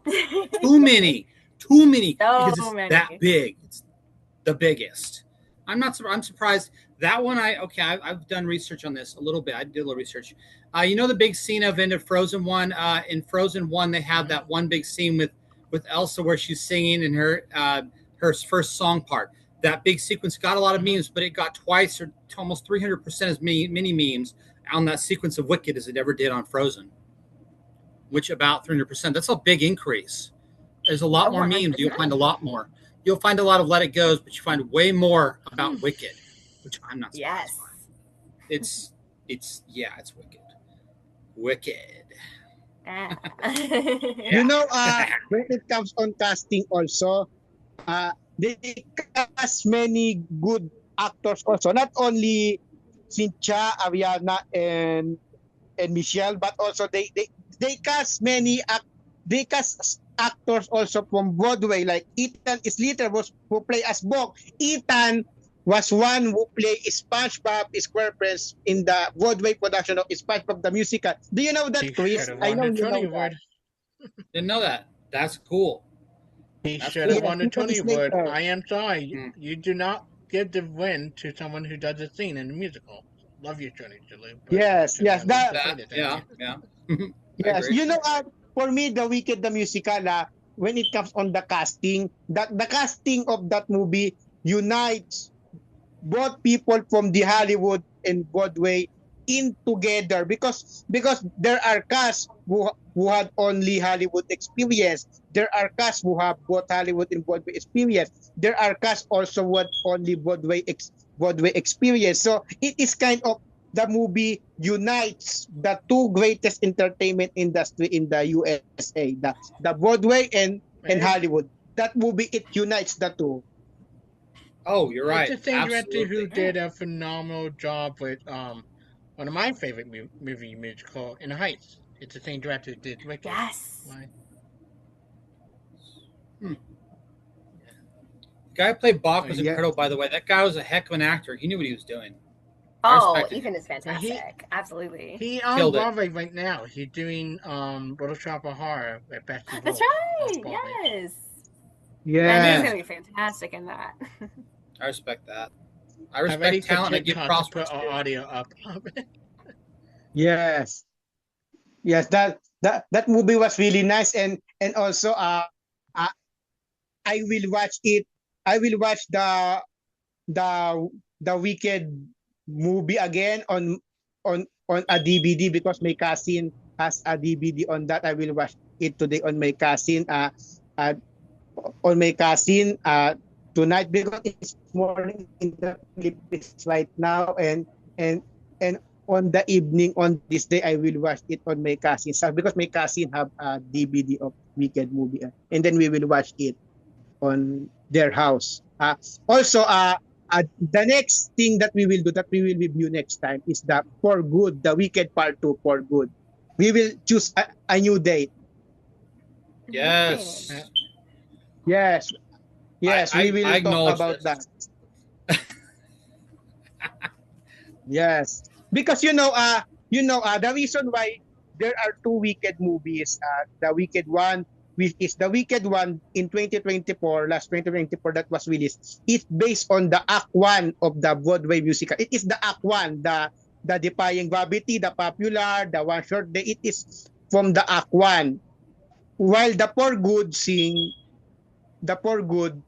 Too many, too many, So because it's that many. big. It's the biggest. I'm surprised that one. I've done research on this a little bit. I did a little research. You know the big scene of end of Frozen one. In Frozen one, they have that one big scene with Elsa where she's singing in her first song part. That big sequence got a lot of memes, but it got twice or almost 300% as many memes on that sequence of Wicked as it ever did on Frozen, which about 300%. That's a big increase. There's a lot more memes. You'll 100%. find a lot more. You'll find a lot of Let It Goes, but you find way more about Wicked, which I'm not surprised Yes. by. It's Wicked. Wicked. Ah. When it comes on casting also, they cast many good actors also. Not only Cynthia, Ariana, and Michelle, but also they cast they cast actors also from Broadway, like Ethan Slater who play as Bok. Ethan was one who played SpongeBob SquarePants in the Broadway production of SpongeBob the musical. Do you know he that, should Chris? have I won know the you Tony know that. Award. Didn't know that. That's cool. He That's should have cool. Yes, won the Ethan Tony Award. Slater. I am sorry. Mm. You do not give the win to someone who does a scene in the musical. Love you, Tony Shalhoub, but you Yes, should yes. not win Believe the that. Slater. Thank Yeah, you. yeah. I Yes, agree. for me, The Wicked the musical, when it comes on the casting, that the casting of that movie unites both people from the Hollywood and Broadway in together because there are casts who had only Hollywood experience. There are casts who have both Hollywood and Broadway experience. There are casts also with only Broadway experience. So it is kind of the movie unites the two greatest entertainment industry in the USA, the Broadway and And Hollywood. That movie it unites the two. Oh, you're it's right. the same director who Absolutely. did a phenomenal job with one of my favorite movie musical, In the Heights. It's the same director who did Wicked. Yes. Right? The guy who played Bach was Yeah. incredible, by the way. That guy was a heck of an actor. He knew what he was doing. Oh, respected Ethan him. is fantastic. Absolutely. He on Killed it. Broadway right now. He's doing Little Shop of Horror at Betsy That's Road right. on Broadway. Yes. And he's Yeah. gonna be fantastic in that. I respect that. I I'm ready respect for talent. I give TikTok to prospects put our too. audio up. Yes. Yes. That movie was really nice, and also uh I will watch it. I will watch the the Wicked movie again on a DVD because my cousin has a DVD on that. I will watch it today on my cousin uh on my cousin tonight because it's morning in the Philippines right now, and on the evening on this day I will watch it on my cousin's house because my cousin have a DVD of Wicked movie, and then we will watch it on their house. Also, the next thing that we will do, that we will review next time, is the For Good, the Wicked Part 2 For Good. We will choose a new date. Yes. Yes. Yes, we will I talk acknowledge about this. that. Yes. Because the reason why there are two Wicked movies, the Wicked one, which is the Wicked one in 2024, last 2024 that was released, it's based on the Act 1 of the Broadway musical. It is the Act 1, the Defying Gravity, the Popular, the One Short Day. It is from the Act 1. While the For Good is For Good,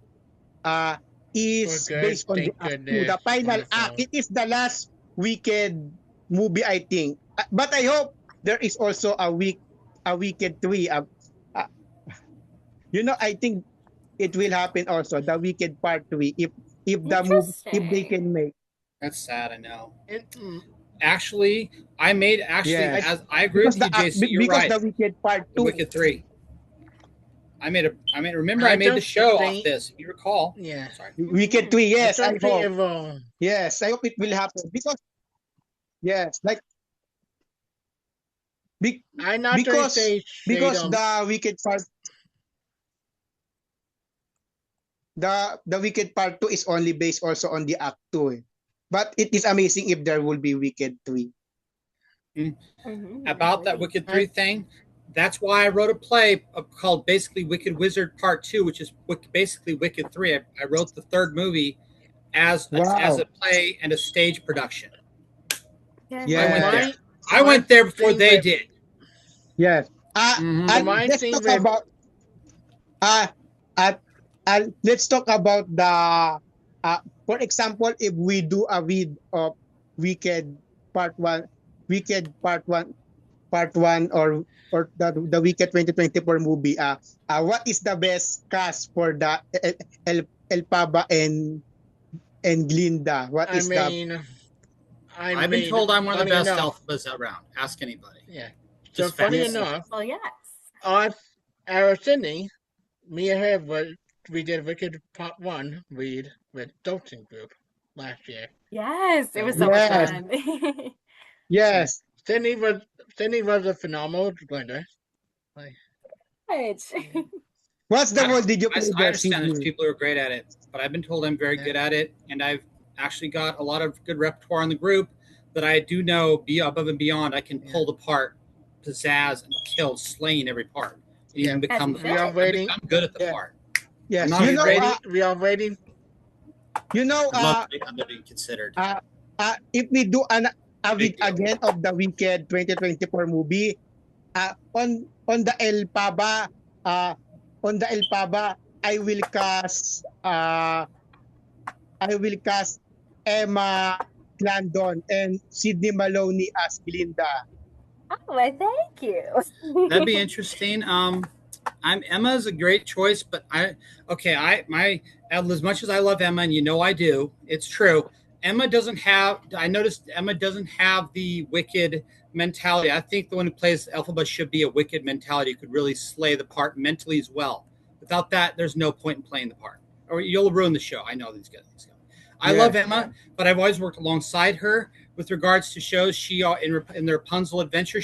based on the thank Act 2, goodness, the final wonderful. act. It is the last Wicked movie, I think. But I hope there is also a Wicked 3. I think it will happen also, the Wicked Part 3, if they Interesting. can make. That's sad. I know. It, Actually, I Yes. as I agree with you, JC. You're Because right. the Wicked Part The 2. Wicked 3. Remember I I made the don't show think- off this. If you recall. yeah. Sorry. Wicked 3, yes, I I don't think hope. it will. Yes, I hope it will happen because yes, like I'm not going to because say because Shadum. the Wicked Part the Wicked Part 2 is only based also on the Act 2. But it is amazing if there will be Wicked 3. About that Wicked 3 thing, that's why I wrote a play called basically Wicked Wizard Part 2, which is basically Wicked 3. I wrote the third movie as a play and a stage production. Yeah. I went there before they did. Yes. Let's talk about let's talk about the for example, if we do a read of Wicked Part 1, Wicked Part 1 or the Wicked 2024 movie, what is the best cast for the El Paba and Glinda? I've been told I'm one of the best alphas around. Ask anybody. Yeah. So Just funny facts. enough, Well, yes. on Sydney, me and her, we did Wicked Part 1 read with Dalton Group last year. Yes, it was so much fun. Yes. Sydney was a phenomenal blender. What's the word did you play I there, understand there's Sydney? people who are great at it, but I've been told I'm very good at it, and I've actually got a lot of good repertoire in the group that I do know above and beyond. I can pull the part, pizzazz, and kill, slaying every part. And even become the part. I'm good at the part. Yes. We are waiting. I'd love to be considered. If we do a week again of the Wicked 2024 movie, on the El Paba, I will cast Emma Clandon and Sydney Maloney as Glinda. Oh, well, thank you. That'd be interesting. Emma's a great choice, but as much as I love Emma, and you know I do, it's true. I noticed Emma doesn't have the wicked mentality. I think the one who plays Elphaba should be a wicked mentality who could really slay the part mentally as well. Without that, there's no point in playing the part, or you'll ruin the show. I know these guys. I love Emma, but I've always worked alongside her with regards to shows. She in the Rapunzel Adventure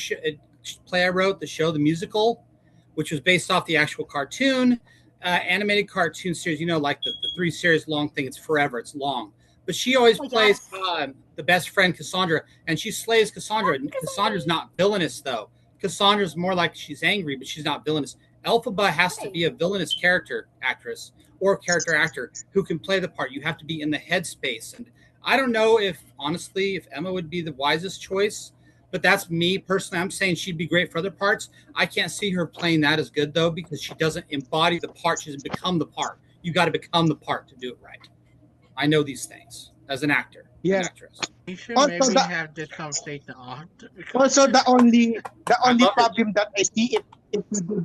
play I wrote, the show, the musical, which was based off the actual cartoon, animated cartoon series. You know, like the 3 series long thing. It's forever. It's long. But she always plays the best friend Cassandra, and she slays Cassandra. Cassandra's not villainous though. Cassandra's more like she's angry, but she's not villainous. Elphaba has to be a villainous character actress or character actor who can play the part. You have to be in the headspace. And I don't know if, honestly, if Emma would be the wisest choice, but that's me personally. I'm saying she'd be great for other parts. I can't see her playing that as good, though, because she doesn't embody the part. She doesn't become the part. You got to become the part to do it right. I know these things as an actor, an actress. You should maybe have this conversation off. Also, the only love problem that I see if we do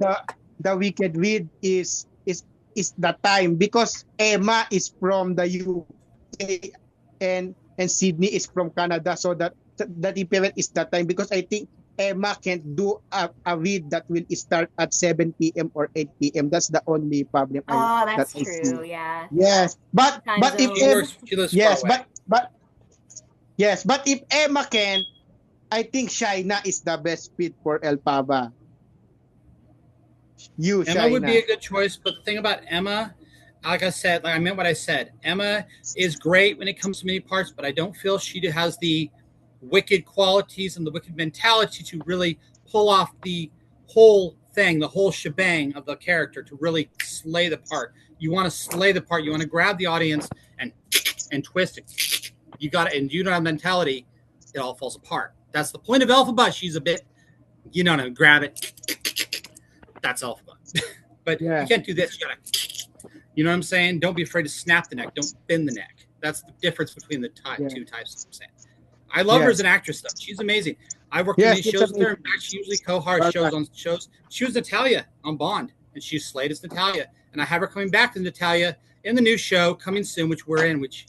the Wicked read is the time, because Emma is from the UK and Sydney is from Canada, so that the difference is the time, because I think Emma can't do a read that will start at 7 p.m. or 8 p.m. That's the only problem. That's that true. I see. Yeah. Yes, but if but if Emma can, I think Shaina is the best fit for Elphaba. Emma would be a good choice, but the thing about Emma, like I meant what I said. Emma is great when it comes to many parts, but I don't feel she has the wicked qualities and the wicked mentality to really pull off the whole thing, the whole shebang of the character, to really slay the part. You want to slay the part. You want to grab the audience and twist it. You got it, and you don't have mentality, it all falls apart. That's the point of Elphaba. She's a bit, grab it. That's Elphaba. But you can't do this. You gotta, you know what I'm saying? Don't be afraid to snap the neck. Don't bend the neck. That's the difference between the two types. I'm saying. I love her as an actress, though. She's amazing. I worked in these shows with her. In fact, she usually co-hosts shows on shows. She was Natalia on Bond, and she's slayed as Natalia. And I have her coming back as Natalia in the new show coming soon, which we're in. Which,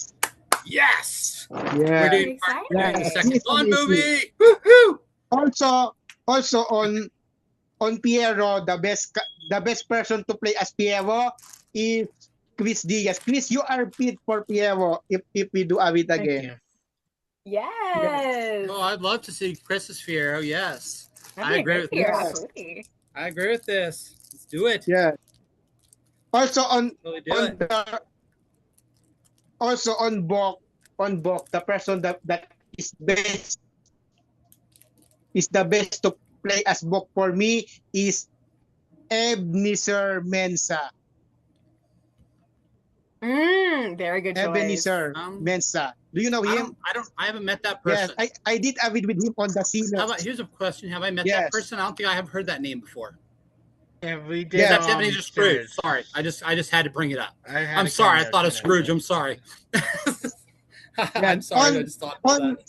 yes, we're doing the second Bond movie. Woo-hoo! Also on Piero, the best person to play as Piero is Chris Diaz. Chris, you are fit for Piero if we do it again. Yes. Oh, I'd love to see Chris as Fiero. Yes, I agree with this. I agree with this. Let's do it. Yeah. Also on Bok, the person that is the best to play as Bok for me is Ebenezer Mensah. Very good choice. Ebenezer Mensah. Do you know him? I haven't met that person. Yes, I did a bit with him on the scene. Here's a question: have I met that person? I don't think I have heard that name before. Yeah, we did. That's Ebenezer Scrooge. Sorry, I just had to bring it up. I'm sorry. I thought of Scrooge. I'm sorry. I'm sorry. I just thought about that.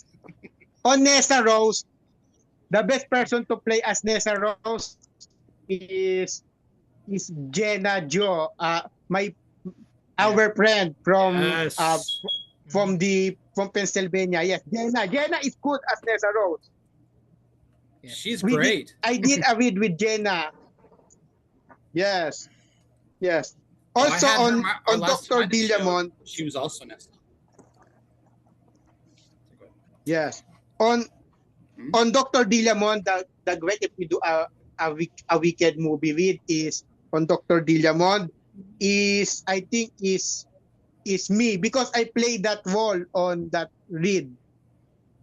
On Nessa Rose, the best person to play as Nessa Rose is Jenna Jo, our friend from Pennsylvania. Yes, Jenna is good as Nessa Rose. Yeah. She's great. I did a read with Jenna. Yes. Also on Dr. Dillamond, she was also Nessa. Yes. On Dr. Dillamond, the great, if we do a Wicked movie read is on Dr. Dillamond is me, because I played that role on that read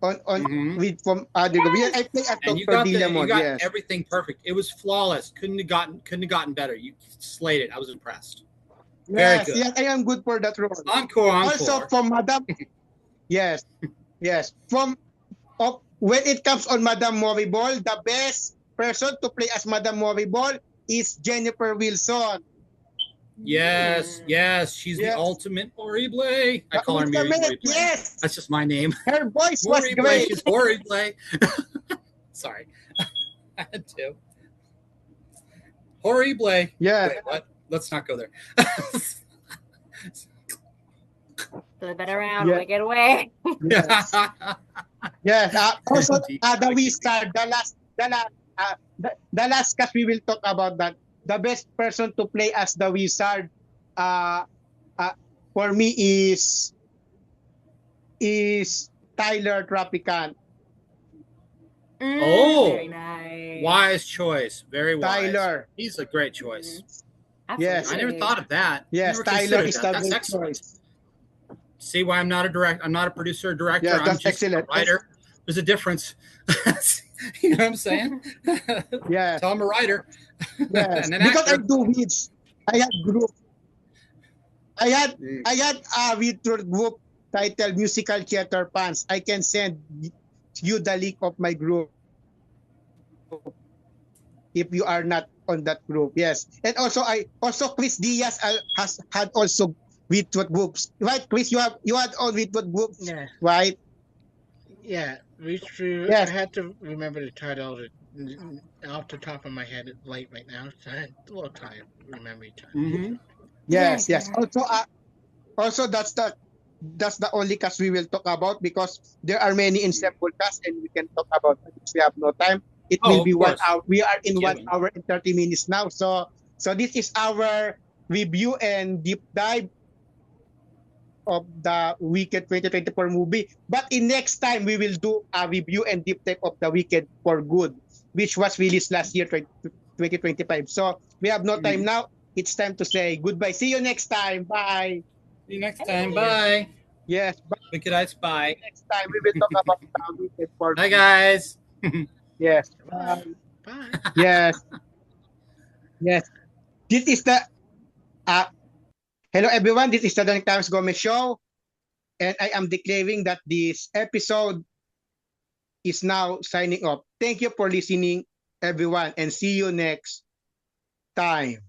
read from other. Yes. I play at Dr. Dillamond. You got everything perfect. It was flawless. Couldn't have gotten better. You slayed it. I was impressed. Very good. Yes, I am good for that role. Encore. Also from Madame. Yes. From when it comes on Madame Morrible, the best person to play as Madame Morrible is Jennifer Wilson. Yes, she's the ultimate Horrible. I call her Horrible. Yes, that's just my name. Her voice was great. She's Horrible. Sorry, I had to. Horrible. Yeah. Wait, what? Let's not go there. Flip it around, wicked away. Yes. Also, the Wizard, the last cast we will talk about that. The best person to play as the Wizard, for me is Tyler Tropicant. Oh. Very nice. Wise choice. Very wise. Tyler. He's a great choice. Yes. I never Absolutely. thought of that. Yes, Never Tyler considered is that. the That's great excellent. choice. See why I'm not a director. I'm not a producer or director. Yes, I'm that's just excellent. a writer. There's a difference. You know what I'm saying? Yes, Tell I'm a writer yes. and an Because I actor. do weeds. I had group. I had a weed group titled Musical Theater Pants. I can send you the link of my group if you are not on that group. Yes. And also Chris Diaz has had also Wheatwood groups. Right, Chris, you had all Wheatwood groups, Yeah, right? yeah. Reach through. I Yes, had to remember the title off the top of my head. It's late right now, so I had a little time remembering titles. Mm-hmm. Yeah, yes, yes. yeah. Also that's the only cast we will talk about because there are many ensemble casts and we can talk about it because we have no time. It will Oh, be of one course. hour. We are in Yeah. 1 hour and 30 minutes now. So this is our review and deep dive of the Wicked 2024 movie. But in next time, we will do a review and deep dive of the Wicked for Good, which was released last year, 2025. So we have no time Mhm. now. It's time to say goodbye. See you next time. Bye. See you next time. See ya. Bye. Yes, but Wicked Eye Spy. next time we will talk about the Wicked for Bye, Good. guys. Yes. Bye. Bye. Yes. Yes. This is the uh, hello everyone. This is the Danik Times Gomez Show, and I am declaring that this episode is now signing off. Thank you for listening, everyone, and see you next time.